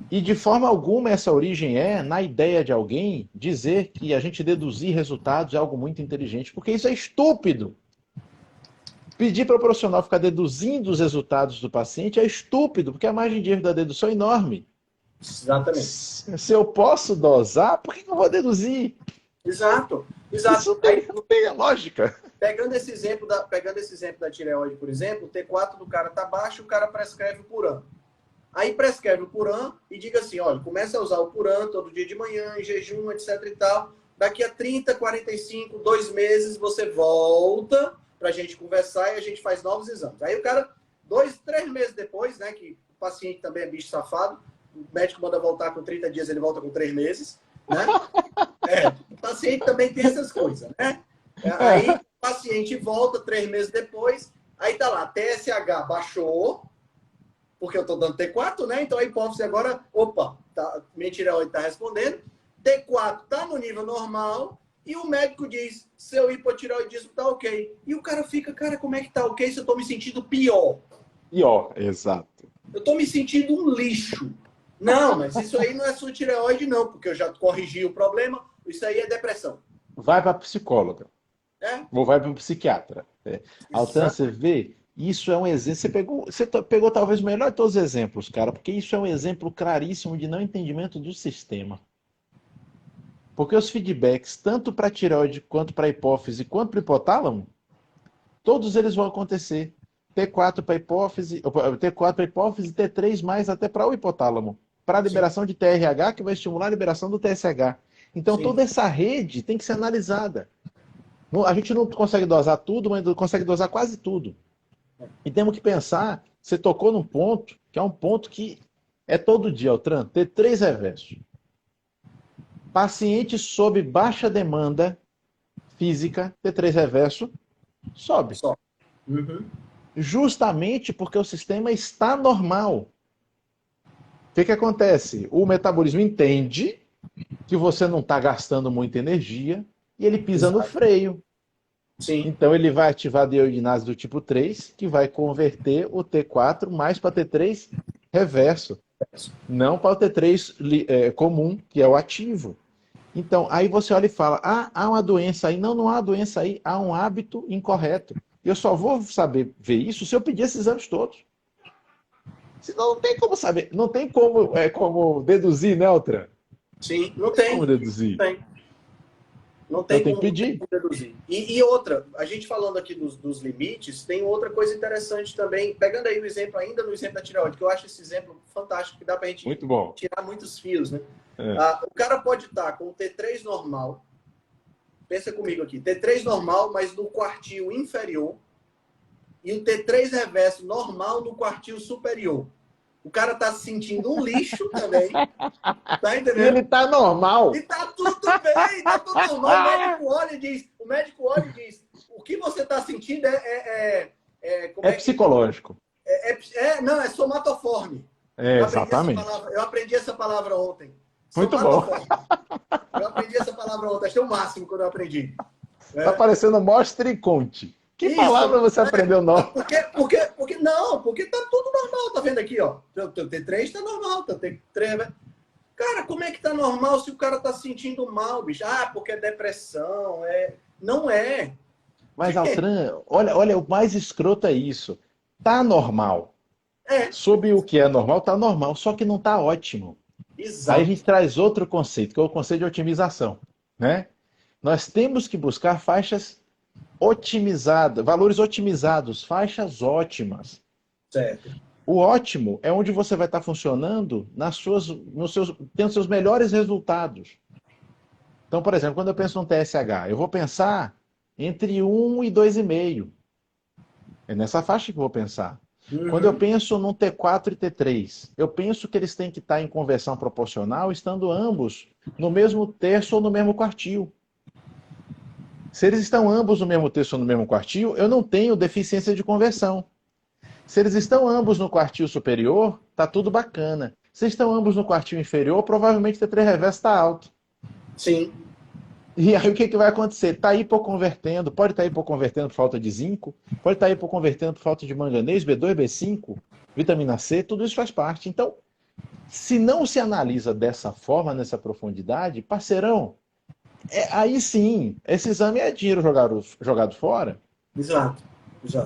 E de forma alguma essa origem é na ideia de alguém dizer que a gente deduzir resultados é algo muito inteligente, porque isso é estúpido. Pedir para o profissional ficar deduzindo os resultados do paciente é estúpido, porque a margem de erro da dedução é enorme. Exatamente. Se eu posso dosar, por que eu vou deduzir? Exato. Isso não tem lógica. Pegando esse exemplo da tireoide, por exemplo, o T4 do cara está baixo, o cara prescreve o Puran. Aí prescreve o Puran e diga assim, olha, começa a usar o Puran todo dia de manhã, em jejum, etc e tal. Daqui a 30, 45, 2 meses, você volta para a gente conversar e a gente faz novos exames. Aí o cara, 2, 3 meses depois, né, que o paciente também é bicho safado, o médico manda voltar com 30 dias, ele volta com 3 meses, né? O paciente também tem essas coisas, né? Aí o paciente volta 3 meses depois, aí tá lá, TSH baixou, porque eu tô dando T4, né? Então a hipófise agora, opa, minha tireoide tá respondendo, T4 tá no nível normal, e o médico diz, seu hipotireoidismo tá ok. E o cara fica, cara, como é que tá ok se eu tô me sentindo pior? Pior, exato. Eu tô me sentindo um lixo. Não, mas isso aí não é sua tireoide, não, porque eu já corrigi o problema. Isso aí é depressão. Vai para psicóloga. Ou vai para um psiquiatra. Altran, você vê, isso é um exemplo. Você pegou talvez o melhor de todos os exemplos, cara, porque isso é um exemplo claríssimo de não entendimento do sistema. Porque os feedbacks, tanto para a tireoide, quanto para a hipófise, quanto para o hipotálamo, todos eles vão acontecer. T4 para hipófise, T4 para hipófise, T3 mais até para o hipotálamo. Para a Sim, liberação de TRH, que vai estimular a liberação do TSH. Então, sim. toda essa rede tem que ser analisada. A gente não consegue dosar tudo, mas consegue dosar quase tudo. E temos que pensar, você tocou num ponto, que é um ponto que é todo dia, Altran, T3 reverso. Paciente sob baixa demanda física, T3 reverso, sobe. Só. Uhum. Justamente porque o sistema está normal. O que acontece? O metabolismo entende que você não está gastando muita energia e ele pisa no Exato. freio. Sim. Então ele vai ativar a deiodinase do tipo 3, que vai converter o T4 mais para T3 reverso, não para o T3 comum, que é o ativo. Então, aí você olha e fala, há uma doença aí. Não, não há doença aí, há um hábito incorreto. Eu só vou saber ver isso se eu pedir esses exames todos. Senão não tem como saber, não tem como deduzir, né, Altran? Sim, Não tem como deduzir. Não tem. Não Então tem tem que como pedir. reduzir. E outra, a gente falando aqui dos limites, tem outra coisa interessante também, pegando aí o exemplo, ainda no exemplo da tireoide, que eu acho esse exemplo fantástico, que dá pra gente Muito bom. tirar muitos fios, né? É. O cara pode estar com o T3 normal, pensa comigo aqui, T3 normal, mas no quartil inferior, e o T3 reverso normal no quartil superior. O cara tá se sentindo um lixo também, tá E entendendo? ele tá normal. E tá tudo bem, tá tudo normal. O médico olha e diz, o que você tá sentindo É psicológico. não, é somatoforme. É, exatamente. Eu aprendi essa palavra ontem. Muito bom. Somatoforme. Eu aprendi essa palavra ontem, achei o máximo quando eu aprendi. Tá parecendo mostre e conte. Que Isso, palavra você aprendeu nova? Porque tá tudo normal, tá vendo aqui, ó. Teu T3 tá normal, teu T3... Cara, como é que tá normal se o cara tá se sentindo mal, bicho? Porque é depressão, Não é. Mas, Altran, olha, o mais escroto é isso. Tá normal. Sobre o que é normal, tá normal, só que não tá ótimo. Exato. Aí a gente traz outro conceito, que é o conceito de otimização, né? Nós temos que buscar faixas otimizadas, valores otimizados, faixas ótimas. Certo. O ótimo é onde você vai estar funcionando tendo seus melhores resultados. Então, por exemplo, quando eu penso no TSH, eu vou pensar entre 1 e 2,5. É nessa faixa que eu vou pensar. Uhum. Quando eu penso num T4 e T3, eu penso que eles têm que estar em conversão proporcional, estando ambos no mesmo terço ou no mesmo quartil. Se eles estão ambos no mesmo terço ou no mesmo quartil, eu não tenho deficiência de conversão. Se eles estão ambos no quartil superior, tá tudo bacana. Se estão ambos no quartil inferior, provavelmente o T3 reverso está alto. Sim. E aí o que vai acontecer? Está hipoconvertendo, pode estar hipoconvertendo por falta de zinco, pode estar hipoconvertendo por falta de manganês, B2, B5, vitamina C, tudo isso faz parte. Então, se não se analisa dessa forma, nessa profundidade, parceirão, aí sim, esse exame é dinheiro jogado fora. Exato.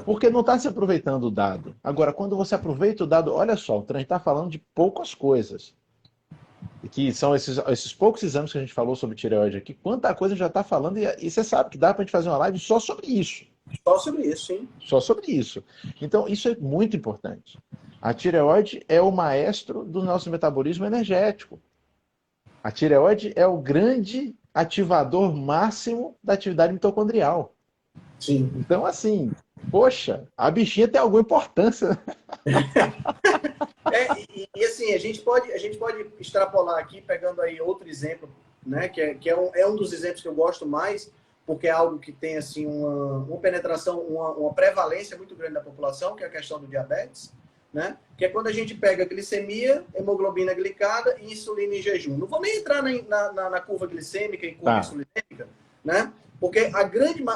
Porque não está se aproveitando o dado. Agora, quando você aproveita o dado, olha só, o Tran está falando de poucas coisas. Que são esses poucos exames que a gente falou sobre tireoide aqui. Quanta coisa a gente já está falando, e você sabe que dá para a gente fazer uma live só sobre isso. Só sobre isso, sim. Só sobre isso. Então, isso é muito importante. A tireoide é o maestro do nosso metabolismo energético. A tireoide é o grande ativador máximo da atividade mitocondrial. Sim. Então, assim, poxa, a bichinha tem alguma importância. E assim, a gente pode extrapolar aqui, pegando aí outro exemplo, né, que é um dos exemplos que eu gosto mais, porque é algo que tem assim uma penetração, uma prevalência muito grande da população, que é a questão do diabetes, né? Que é quando a gente pega glicemia, hemoglobina glicada e insulina em jejum. Não vou nem entrar na curva glicêmica e curva insulínica, né? Porque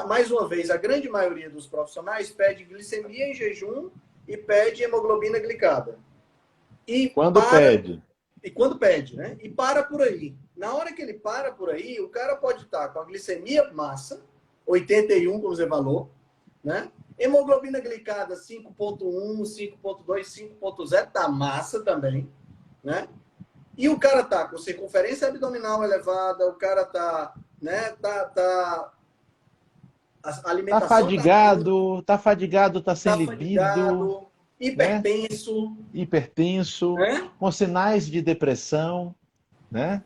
mais uma vez, a grande maioria dos profissionais pede glicemia em jejum e pede hemoglobina glicada. Quando pede, né? E para por aí. Na hora que ele para por aí, o cara pode estar com a glicemia massa, 81, como você falou, né? Hemoglobina glicada 5.1, 5.2, 5.0, tá massa também, né? E o cara tá com circunferência abdominal elevada, o cara tá, né, a alimentação tá fadigado, tá sem libido, fadigado, né? hipertenso, Hipertenso, né? com sinais de depressão, né?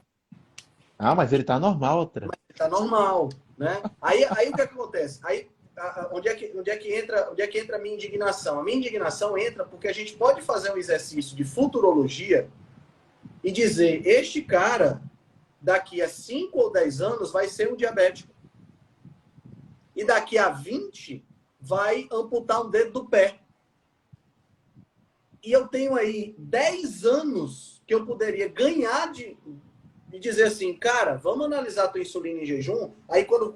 Ah, mas ele tá normal, outra. Tá normal, né? Aí o que acontece? Aí onde é que entra a minha indignação? A minha indignação entra porque a gente pode fazer um exercício de futurologia e dizer, este cara, daqui a 5 ou 10 anos, vai ser um diabético. E daqui a 20, vai amputar um dedo do pé. E eu tenho aí 10 anos que eu poderia ganhar de dizer assim, cara, vamos analisar a tua insulina em jejum. Aí quando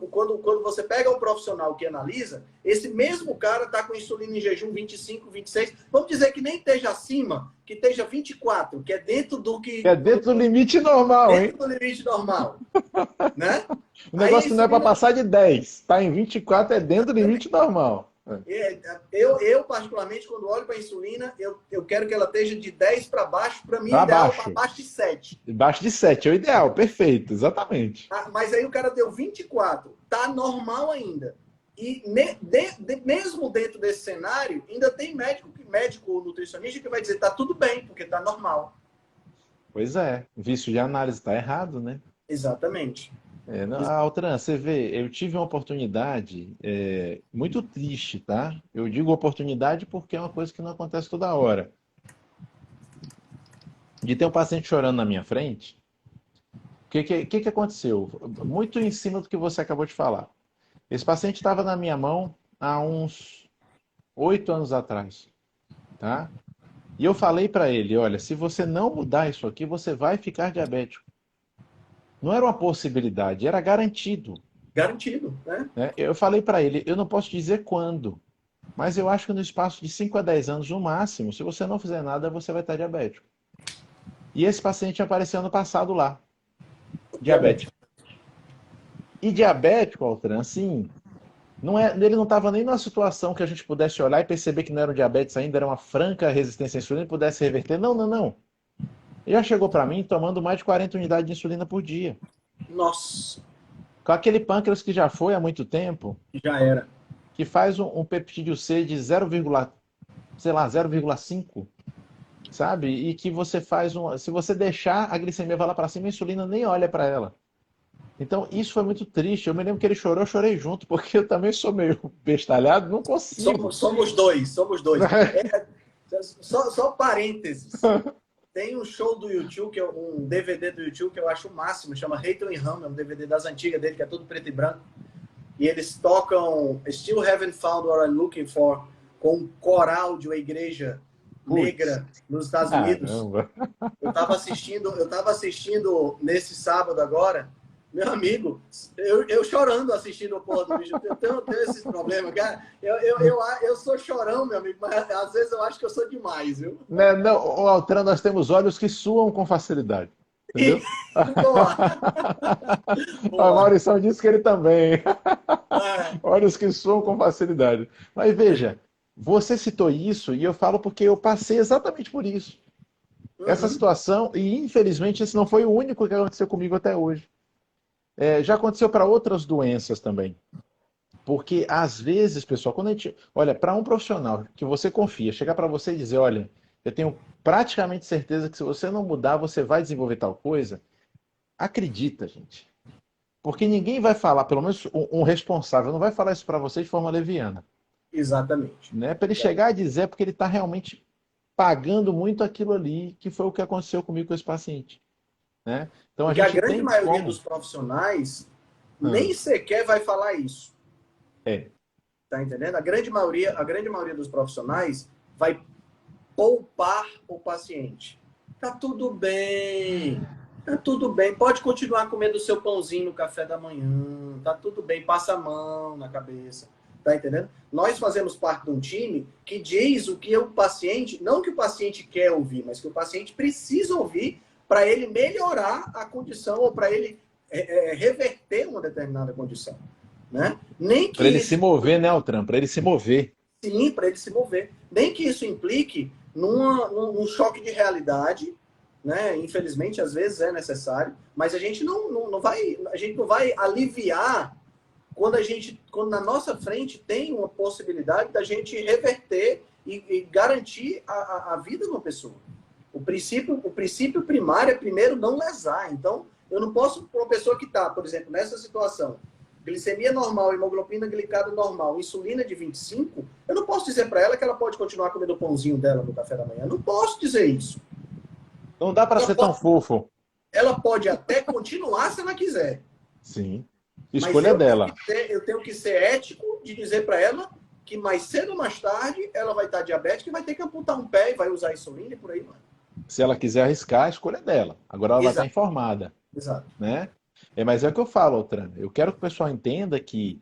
você pega o profissional que analisa, esse mesmo cara está com insulina em jejum 25, 26, vamos dizer que nem esteja acima, que esteja 24, que é dentro do que... É dentro do limite normal, hein? Dentro do limite normal, né? O negócio não é para passar de 10, tá em 24, é dentro do limite normal. Eu, particularmente, quando olho para a insulina, eu quero que ela esteja de 10 para baixo, para mim, Pra ideal baixo. para baixo de 7. Baixo de 7 é o ideal, perfeito, exatamente. Mas aí o cara deu 24, tá normal ainda. E mesmo dentro desse cenário, ainda tem médico nutricionista que vai dizer tá tudo bem, porque tá normal. Pois é, vício de análise tá errado, né? Exatamente. Altran, você vê, eu tive uma oportunidade muito triste, tá? Eu digo oportunidade porque é uma coisa que não acontece toda hora. De ter um paciente chorando na minha frente. O que aconteceu? Muito em cima do que você acabou de falar. Esse paciente estava na minha mão há uns 8 anos atrás, tá? E eu falei para ele, olha, se você não mudar isso aqui, você vai ficar diabético. Não era uma possibilidade, era garantido. Garantido, né? Eu falei para ele, eu não posso dizer quando, mas eu acho que no espaço de 5 a 10 anos no máximo, se você não fizer nada, você vai estar diabético. E esse paciente apareceu ano passado lá, diabético. E diabético, Altran, assim, ele não estava nem numa situação que a gente pudesse olhar e perceber que não era um diabetes ainda, era uma franca resistência à insulina e pudesse reverter. Não, não, não. Ele já chegou para mim tomando mais de 40 unidades de insulina por dia. Nossa. Com aquele pâncreas que já foi há muito tempo. Já era. Que faz um peptídeo C de 0,5, sabe? E que você faz se você deixar, a glicemia vai lá para cima, a insulina nem olha para ela. Então, isso foi muito triste. Eu me lembro que ele chorou, eu chorei junto, porque eu também sou meio bestalhado, não consigo. Somos dois. Só parênteses. Tem um show do YouTube, que é um DVD do YouTube que eu acho o máximo, chama Hatton e Ram, é um DVD das antigas dele, que é tudo preto e branco. E eles tocam Still Haven't Found What I'm Looking For, com um coral de uma igreja negra nos Estados Unidos. Eu tava assistindo nesse sábado agora, meu amigo, eu chorando assistindo o porra do vídeo. Eu tenho esses problemas, cara. Eu sou chorão, meu amigo, mas às vezes eu acho que eu sou demais, viu? Não, Altran, nós temos olhos que suam com facilidade. Entendeu? A Maurição disse que ele também. Olhos que suam com facilidade. Mas veja, você citou isso e eu falo porque eu passei exatamente por isso. Essa situação, e infelizmente esse não foi o único que aconteceu comigo até hoje. Já aconteceu para outras doenças também. Porque, às vezes, pessoal, quando a gente... Olha, para um profissional que você confia, chegar para você e dizer, olha, eu tenho praticamente certeza que se você não mudar, você vai desenvolver tal coisa. Acredita, gente. Porque ninguém vai falar, pelo menos um responsável, não vai falar isso para você de forma leviana. Exatamente. Né? Para ele chegar a dizer, porque ele está realmente pagando muito aquilo ali, que foi o que aconteceu comigo com esse paciente. Né? Então, porque a grande maioria dos profissionais nem sequer vai falar isso. Tá entendendo? A grande maioria dos profissionais vai poupar o paciente. Tá tudo bem. Pode continuar comendo o seu pãozinho no café da manhã. Tá tudo bem. Passa a mão na cabeça. Tá entendendo? Nós fazemos parte de um time que diz o que o paciente, não que o paciente quer ouvir, mas que o paciente precisa ouvir para ele melhorar a condição ou para ele reverter uma determinada condição. Né? Para ele se mover, né, Altran? Para ele se mover. Sim, para ele se mover. Nem que isso implique num choque de realidade né? Infelizmente, às vezes é necessário, mas a gente a gente não vai aliviar quando na nossa frente tem uma possibilidade da gente reverter e garantir a vida de uma pessoa. O princípio primário é primeiro não lesar. Então, eu não posso, para uma pessoa que está, por exemplo, nessa situação, glicemia normal, hemoglobina glicada normal, insulina de 25, eu não posso dizer para ela que ela pode continuar comendo o pãozinho dela no café da manhã. Eu não posso dizer isso. Não dá para ser tão fofo. Ela pode até continuar se ela quiser. Sim. Mas Escolha dela. eu tenho que ser ético de dizer para ela que mais cedo ou mais tarde ela vai estar diabética e vai ter que amputar um pé e vai usar insulina e por aí vai. Se ela quiser arriscar, a escolha é dela. Agora ela vai estar informada. Exato. Né? Mas é o que eu falo, Altran. Eu quero que o pessoal entenda que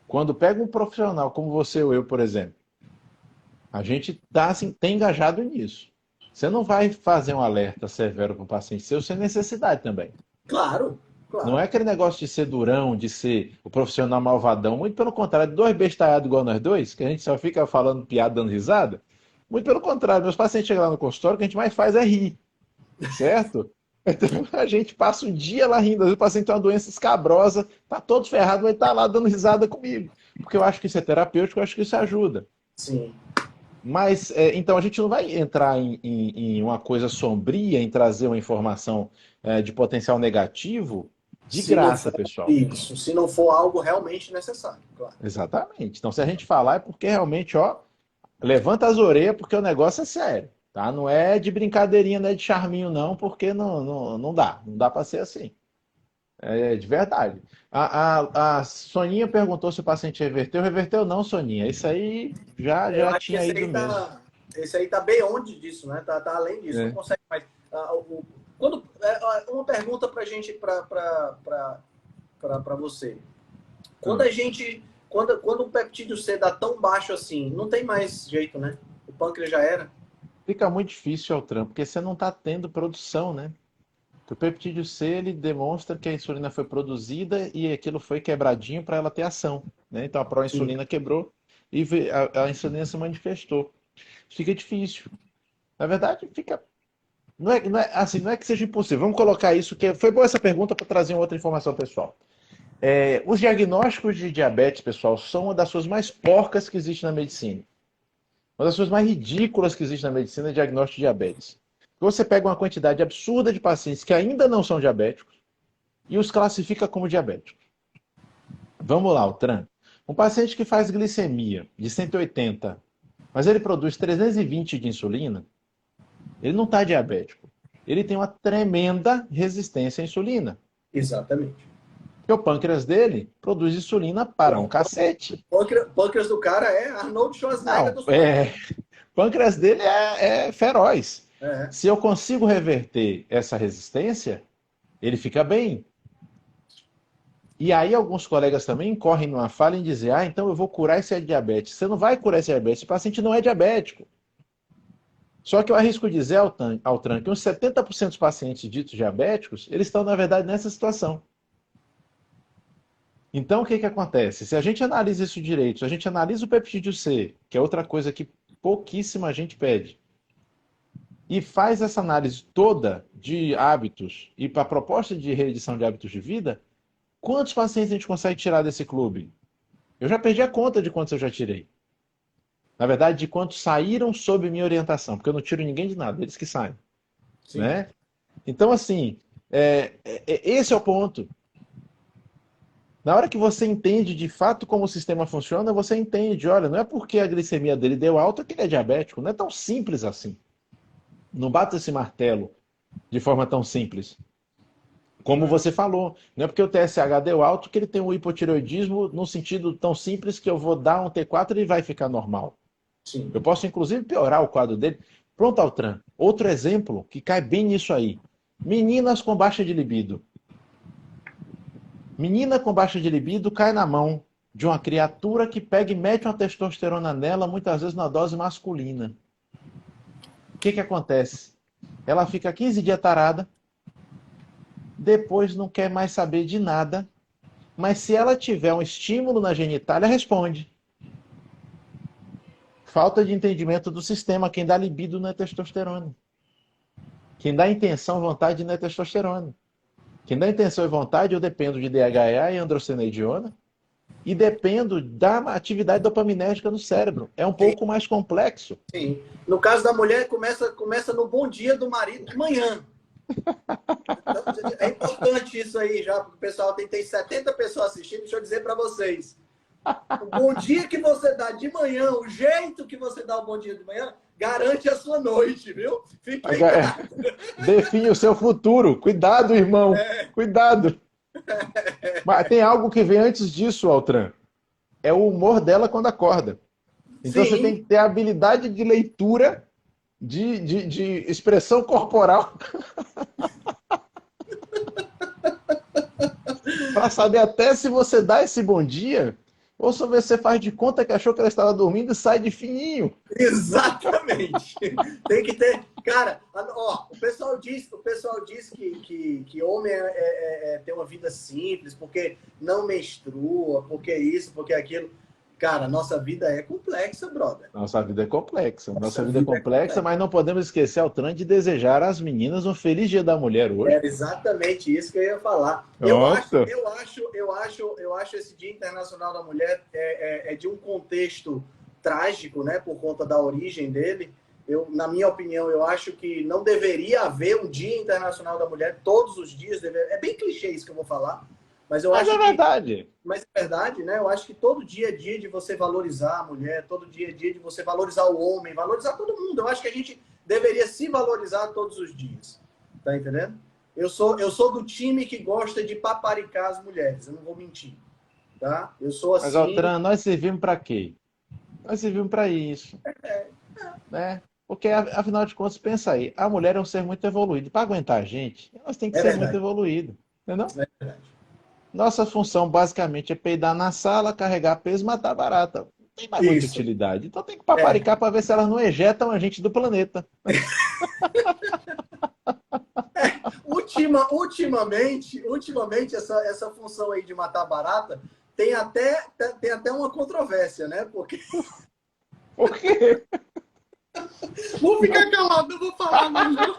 quando pega um profissional como você ou eu, por exemplo, a gente tá, assim, tem engajado nisso. Você não vai fazer um alerta severo para o paciente seu sem necessidade também. Claro. Não é aquele negócio de ser durão, de ser o profissional malvadão. Muito pelo contrário, dois bestalhados igual nós dois, que a gente só fica falando piada, dando risada. Muito pelo contrário, meus pacientes chegam lá no consultório, o que a gente mais faz é rir. Certo? Então a gente passa um dia lá rindo. Às vezes o paciente tem uma doença escabrosa, tá todo ferrado, mas tá lá dando risada comigo. Porque eu acho que isso é terapêutico, eu acho que isso ajuda. Sim. Mas, então, a gente não vai entrar em uma coisa sombria, em trazer uma informação de potencial negativo de graça, pessoal. Isso, se não for algo realmente necessário, claro. Exatamente. Então, se a gente falar, é porque realmente, ó, levanta as orelhas, porque o negócio é sério. Tá? Não é de brincadeirinha, não é de charminho, não, porque não dá. Não dá para ser assim. É de verdade. A Soninha perguntou se o paciente reverteu. Reverteu não, Soninha. Isso aí já tinha ido mesmo. Esse aí tá beyond disso, né? Tá além disso. Não consegue mais. Uma pergunta pra gente, para você. Quando a gente. Quando o peptídeo C dá tão baixo assim, não tem mais jeito, né? O pâncreas já era. Fica muito difícil, Altran, porque você não está tendo produção, né? O peptídeo C, ele demonstra que a insulina foi produzida e aquilo foi quebradinho para ela ter ação, né? Então a proinsulina quebrou e a insulina se manifestou. Fica difícil. Na verdade, fica... Não é que seja impossível. Vamos colocar isso, que foi boa essa pergunta para trazer uma outra informação, pessoal. Os diagnósticos de diabetes, pessoal, são uma das coisas mais porcas que existe na medicina. Uma das coisas mais ridículas que existe na medicina é diagnóstico de diabetes. Você pega uma quantidade absurda de pacientes que ainda não são diabéticos e os classifica como diabéticos. Vamos lá, Altran. Um paciente que faz glicemia de 180, mas ele produz 320 de insulina, ele não está diabético. Ele tem uma tremenda resistência à insulina. Exatamente. Porque o pâncreas dele produz insulina para um cacete. O pâncreas do cara é Arnold Schwarzenegger do O pâncreas dele é feroz. É. Se eu consigo reverter essa resistência, ele fica bem. E aí alguns colegas também correm numa falha em dizer, então eu vou curar esse diabetes. Você não vai curar esse diabetes, o paciente não é diabético. Só que eu arrisco dizer, Altran, que uns 70% dos pacientes ditos diabéticos, eles estão, na verdade, nessa situação. Então, o que acontece? Se a gente analisa isso direito, se a gente analisa o peptídeo C, que é outra coisa que pouquíssima gente pede, e faz essa análise toda de hábitos e para a proposta de reedição de hábitos de vida, quantos pacientes a gente consegue tirar desse clube? Eu já perdi a conta de quantos eu já tirei. Na verdade, de quantos saíram sob minha orientação, porque eu não tiro ninguém de nada, eles que saem. Né? Então, assim, esse é o ponto. Na hora que você entende de fato como o sistema funciona, você entende, olha, não é porque a glicemia dele deu alta que ele é diabético, não é tão simples assim. Não bata esse martelo de forma tão simples. Como você falou, não é porque o TSH deu alto que ele tem um hipotireoidismo no sentido tão simples que eu vou dar um T4 e ele vai ficar normal. Sim. Eu posso, inclusive, piorar o quadro dele. Pronto, Altran. Outro exemplo que cai bem nisso aí. Meninas com baixa de libido. Menina com baixa de libido cai na mão de uma criatura que pega e mete uma testosterona nela, muitas vezes na dose masculina. O que acontece? Ela fica 15 dias tarada, depois não quer mais saber de nada, mas se ela tiver um estímulo na genitália, responde. Falta de entendimento do sistema, quem dá libido não é testosterona. Quem dá intenção e vontade não é testosterona. Quem dá intenção e vontade, eu dependo de DHEA e androstenediona e dependo da atividade dopaminérgica no cérebro. É um Sim, pouco mais complexo. sim. No caso da mulher, começa no bom dia do marido de manhã. Então, é importante isso aí já, porque o pessoal tem 70 pessoas assistindo, deixa eu dizer para vocês. O bom dia que você dá de manhã, o jeito que você dá o bom dia de manhã, garante a sua noite, viu? Fique ligado. Define o seu futuro. Cuidado, irmão. Cuidado. Mas tem algo que vem antes disso, Altran. É o humor dela quando acorda. Então você tem Sim, que ter a habilidade de leitura, de expressão corporal, para saber até se você dá esse bom dia, ou se você faz de conta que achou que ela estava dormindo e sai de fininho. exatamente. Tem que ter. Cara, ó, o pessoal diz que homem tem uma vida simples, porque não menstrua, porque isso, porque aquilo. Cara, nossa vida é complexa, brother. Nossa vida é complexa. Nossa Nossa vida é vida é complexa, complexa. mas não podemos esquecer, Altran, de desejar às meninas um feliz Dia da Mulher hoje. Era exatamente isso que eu ia falar. Pronto. Eu acho esse Dia Internacional da Mulher é de um contexto trágico, né, por conta da origem dele. Na minha opinião, eu acho que não deveria haver um Dia Internacional da Mulher todos os dias. É bem clichê isso que eu vou falar, mas eu Mas é acho que, verdade. mas é verdade, né? Eu acho que todo dia é dia de você valorizar a mulher, todo dia é dia de você valorizar o homem, valorizar todo mundo. Eu acho que a gente deveria se valorizar todos os dias. Tá entendendo? Eu sou do time que gosta de paparicar as mulheres, eu não vou mentir, tá? Eu sou Mas, assim, Altran, nós servimos para quê? Nós servimos para isso, né? Porque, afinal de contas, pensa aí, a mulher é um ser muito evoluído. Para aguentar a gente, elas têm que é ser muito verdade, evoluídas, entendeu? é verdade. Nossa função, basicamente, é peidar na sala, carregar peso e matar barata. Não tem mais muita Isso. utilidade. Então tem que É. paparicar para ver se elas não ejetam a gente do planeta. Ultimamente essa função aí de matar barata tem até uma controvérsia, né? Porque Por quê? vou ficar calado, não vou falar mais não.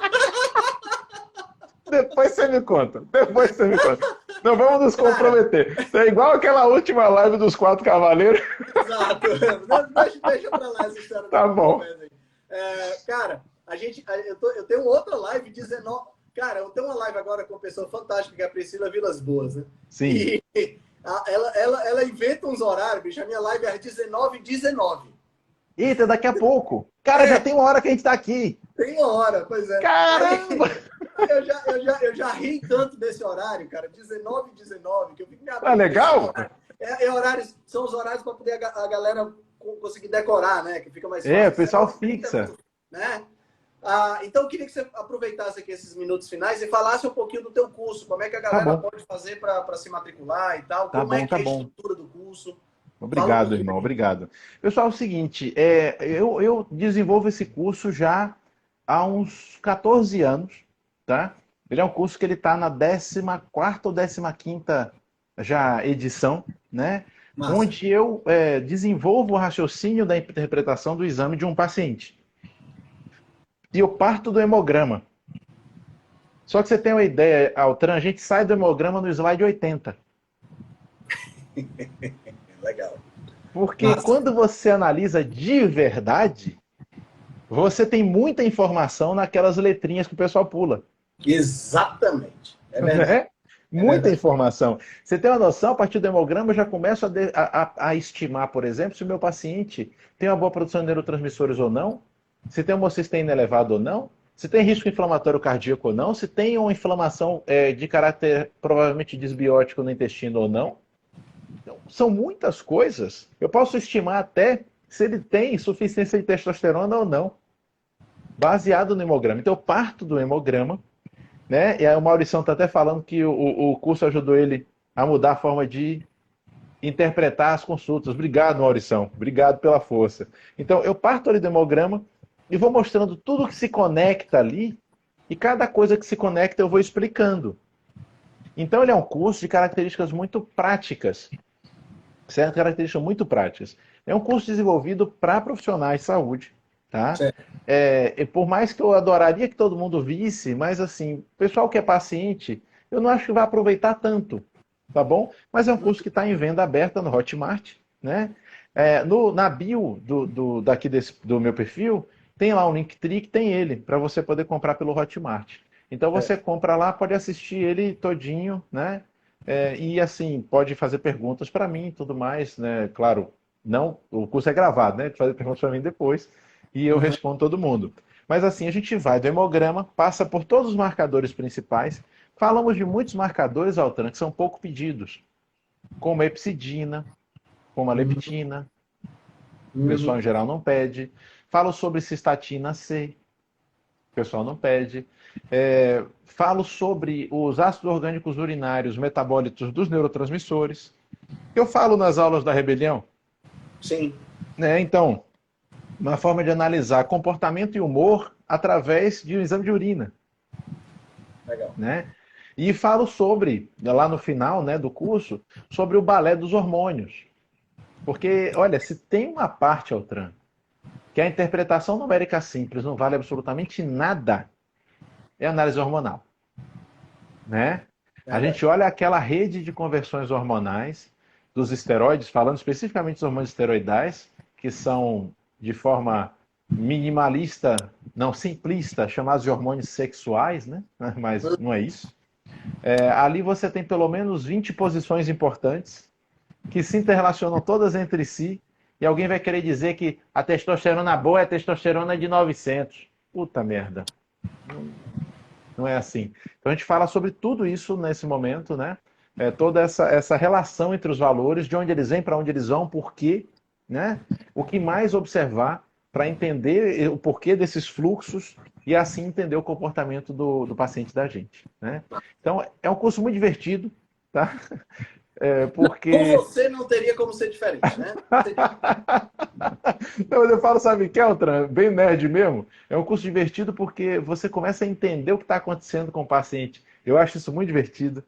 Depois você me conta. Depois você me conta. Não vamos nos Cara, comprometer. É igual aquela última live dos Quatro Cavaleiros. exato. Deixa pra lá essa história da Tá bom. controvérsia aí. Cara, eu tenho outra live 19. Cara, eu tenho uma live agora com uma pessoa fantástica, que é a Priscila Vilas Boas, né? Sim. E ela inventa uns horários, bicho. A minha live é às 19h19. Eita, daqui a pouco. Cara, já tem uma hora que a gente tá aqui. Tem uma hora, pois é. Caramba! Aí eu já ri tanto desse horário, cara. 19h19, que eu fico me Tá legal? São os horários para poder a galera conseguir decorar, né? Que fica mais fácil. É, o pessoal 19h30, fixa. né? Então, eu queria que você aproveitasse aqui esses minutos finais e falasse um pouquinho do teu curso. Como é que a Tá galera bom. pode fazer para se matricular e tal? Tá Como é bom, que tá é a bom. estrutura do curso? Fala um Obrigado, pouquinho irmão, aí. obrigado. Pessoal, é o seguinte, eu desenvolvo esse curso já há uns 14 anos, tá? Ele é um curso que ele está na 14ª ou 15ª já edição, né? Massa. Onde eu desenvolvo o raciocínio da interpretação do exame de um paciente. E eu parto do hemograma. Só que você tem uma ideia, Altran, a gente sai do hemograma no slide 80. Legal. Porque Massa. quando você analisa de verdade, você tem muita informação naquelas letrinhas que o pessoal pula. Exatamente. É verdade. Né? É Muita verdade. informação. Você tem uma noção, a partir do hemograma, eu já começo a estimar, por exemplo, se o meu paciente tem uma boa produção de neurotransmissores ou não, se tem um homocisteína elevado ou não, se tem risco inflamatório cardíaco ou não, se tem uma inflamação de caráter provavelmente disbiótico no intestino ou não. Então, são muitas coisas. Eu posso estimar até se ele tem insuficiência de testosterona ou não, baseado no hemograma. Então, eu parto do hemograma, né? E aí o Maurição está até falando que o curso ajudou ele a mudar a forma de interpretar as consultas. Obrigado, Maurição. Obrigado pela força. Então, eu parto ali do hemograma e vou mostrando tudo que se conecta ali, e cada coisa que se conecta eu vou explicando. Então, ele é um curso de características muito práticas, certo? Características muito práticas. É um curso desenvolvido para profissionais de saúde, tá? Certo. por mais que eu adoraria que todo mundo visse, mas assim, o pessoal que é paciente, eu não acho que vai aproveitar tanto, tá bom? Mas é um curso que está em venda aberta no Hotmart, né? Na bio do meu perfil, tem lá um Linktree que tem ele, para você poder comprar pelo Hotmart. Então você compra lá, pode assistir ele todinho, né? E assim, pode fazer perguntas para mim e tudo mais, né? Claro, não, o curso é gravado, né? Fazer perguntas para mim depois e eu Uhum. respondo todo mundo. Mas assim, a gente vai do hemograma, passa por todos os marcadores principais. Falamos de muitos marcadores, Altran, que são pouco pedidos, como a epsidina, como a Uhum. leptina, o pessoal Uhum. em geral não pede. Falo sobre cistatina C, o pessoal não pede. Falo sobre os ácidos orgânicos urinários metabólitos dos neurotransmissores. Eu falo nas aulas da rebelião, Sim, né? Então, uma forma de analisar comportamento e humor através de um exame de urina, legal. né? E falo sobre, lá no final, né, do curso, sobre o balé dos hormônios. Porque, olha, se tem uma parte, Altran, que a interpretação numérica simples não vale absolutamente nada, é a análise hormonal, né? A Verdade. gente olha aquela rede de conversões hormonais dos esteroides, falando especificamente dos hormônios esteroidais, que são de forma minimalista, não simplista, chamados de hormônios sexuais, né? Mas não é isso. Ali você tem pelo menos 20 posições importantes que se interrelacionam todas entre si e alguém vai querer dizer que a testosterona boa é a testosterona de 900. Puta merda. Não é assim. Então a gente fala sobre tudo isso nesse momento, né? Toda essa relação entre os valores, de onde eles vêm, para onde eles vão, por quê, né? O que mais observar para entender o porquê desses fluxos e assim entender o comportamento do paciente da gente, né? Então é um curso muito divertido, tá? Com Porque você não teria como ser diferente, né? Não, mas eu falo, sabe, Keltran, bem nerd mesmo. É um curso divertido porque você começa a entender o que está acontecendo com o paciente. Eu acho isso muito divertido,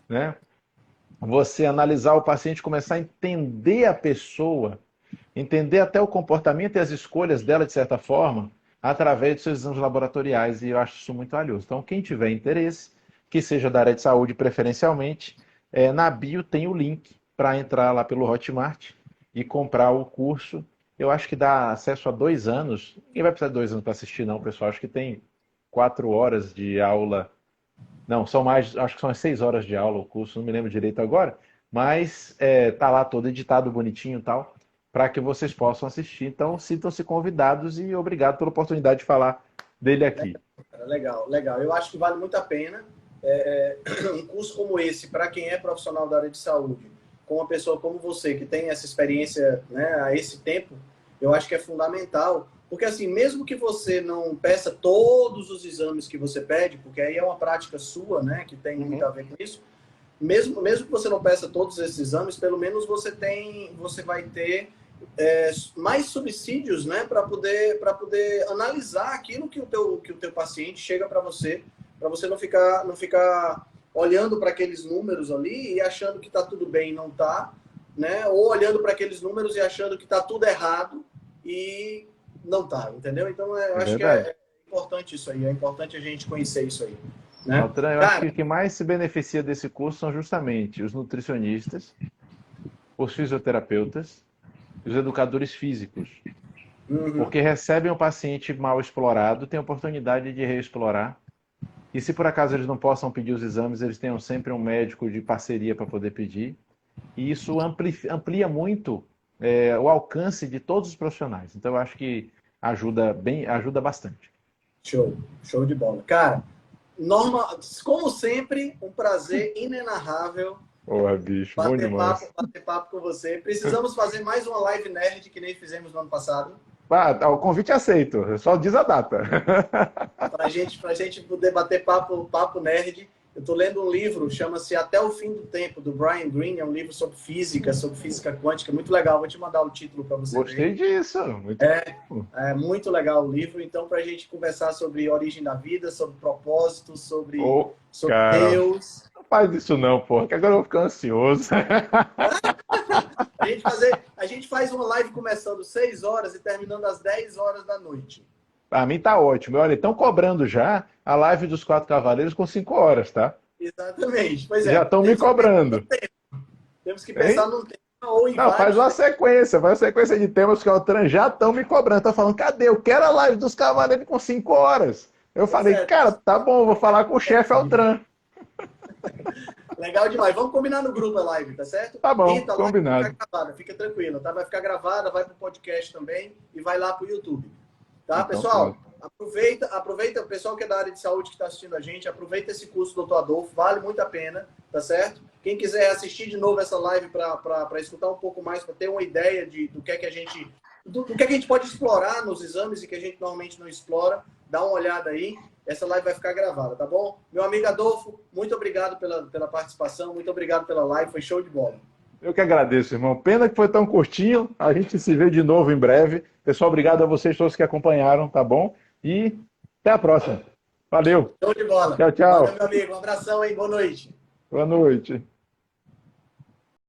né? Você analisar o paciente, começar a entender a pessoa, entender até o comportamento e as escolhas dela, de certa forma, através dos seus exames laboratoriais. E eu acho isso muito valioso. Então, quem tiver interesse, que seja da área de saúde preferencialmente, na bio tem o link para entrar lá pelo Hotmart e comprar o curso. Eu acho que dá acesso a 2 anos. Ninguém vai precisar de 2 anos para assistir, não, pessoal. Acho que tem 4 horas de aula. Não, são mais, acho que são as 6 horas de aula o curso, não me lembro direito agora. Mas tá lá todo editado, bonitinho e tal, para que vocês possam assistir. Então, sintam-se convidados e obrigado pela oportunidade de falar dele aqui. Legal, legal. Eu acho que vale muito a pena um curso como esse, para quem é profissional da área de saúde, com uma pessoa como você, que tem essa experiência, né, a esse tempo, eu acho que é fundamental. Porque, assim, mesmo que você não peça todos os exames que você pede, porque aí é uma prática sua, né, que tem muito Uhum. a ver com isso, mesmo que você não peça todos esses exames, pelo menos você vai ter mais subsídios, né, para poder analisar aquilo que o teu paciente chega para você não ficar olhando para aqueles números ali e achando que está tudo bem e não está, né, ou olhando para aqueles números e achando que está tudo errado e não está, entendeu? Então eu É acho que verdade. é importante isso aí, é importante a gente conhecer isso aí, né? Altran, eu acho que Cara, o que mais se beneficia desse curso são justamente os nutricionistas, os fisioterapeutas e os educadores físicos. uhum, Porque recebem o paciente mal explorado, têm a oportunidade de reexplorar. E se por acaso eles não possam pedir os exames, eles tenham sempre um médico de parceria para poder pedir. E isso amplia muito o alcance de todos os profissionais. Então eu acho que ajuda bastante. show de bola. Cara, como sempre, um prazer inenarrável Porra, bicho, bom demais. bater papo com você. Precisamos fazer mais uma live nerd que nem fizemos no ano passado, O convite é aceito, só diz a data. para gente poder bater papo nerd. Eu estou lendo um livro, chama-se Até o Fim do Tempo, do Brian Greene. É um livro sobre física quântica, muito legal. Vou te mandar o título para você Gostei ver. disso, muito bom. É muito legal o livro. Então, para a gente conversar sobre a origem da vida, sobre propósito, sobre, Ô, sobre cara, Deus. não faz isso não, porra, que agora eu vou ficar ansioso. A gente faz uma live começando 6 horas e terminando às 10 horas da noite. Para mim tá ótimo. Olha, estão cobrando já a live dos Quatro Cavaleiros com 5 horas, tá? Exatamente. Pois é. Já estão me cobrando. Temos que pensar num tema ou em Não, faz uma sequência, faz uma sequência de temas que o Altran já estão me cobrando. Tá falando, cadê? Eu quero a live dos Cavaleiros com 5 horas. Eu falei, cara, tá bom, vou falar com o chefe Altran. Legal demais. Vamos combinar no grupo a live, tá certo? Tá bom, combinado. Vai ficar gravada, fica tranquilo, tá? Vai ficar gravada, vai pro podcast também e vai lá pro YouTube. Tá, então, pessoal? Aproveita o pessoal que é da área de saúde que está assistindo a gente, aproveita esse curso, doutor Adolfo, vale muito a pena, tá certo? Quem quiser assistir de novo essa live para escutar um pouco mais, para ter uma ideia do que é que a gente pode explorar nos exames e que a gente normalmente não explora, dá uma olhada aí. Essa live vai ficar gravada, tá bom? Meu amigo Adolfo, muito obrigado pela participação, muito obrigado pela live, foi show de bola. Eu que agradeço, irmão. Pena que foi tão curtinho, a gente se vê de novo em breve. Pessoal, obrigado a vocês todos que acompanharam, tá bom? E até a próxima. Valeu. Show de bola. Tchau, tchau. Valeu, meu amigo. Um abração, hein? Boa noite. Boa noite.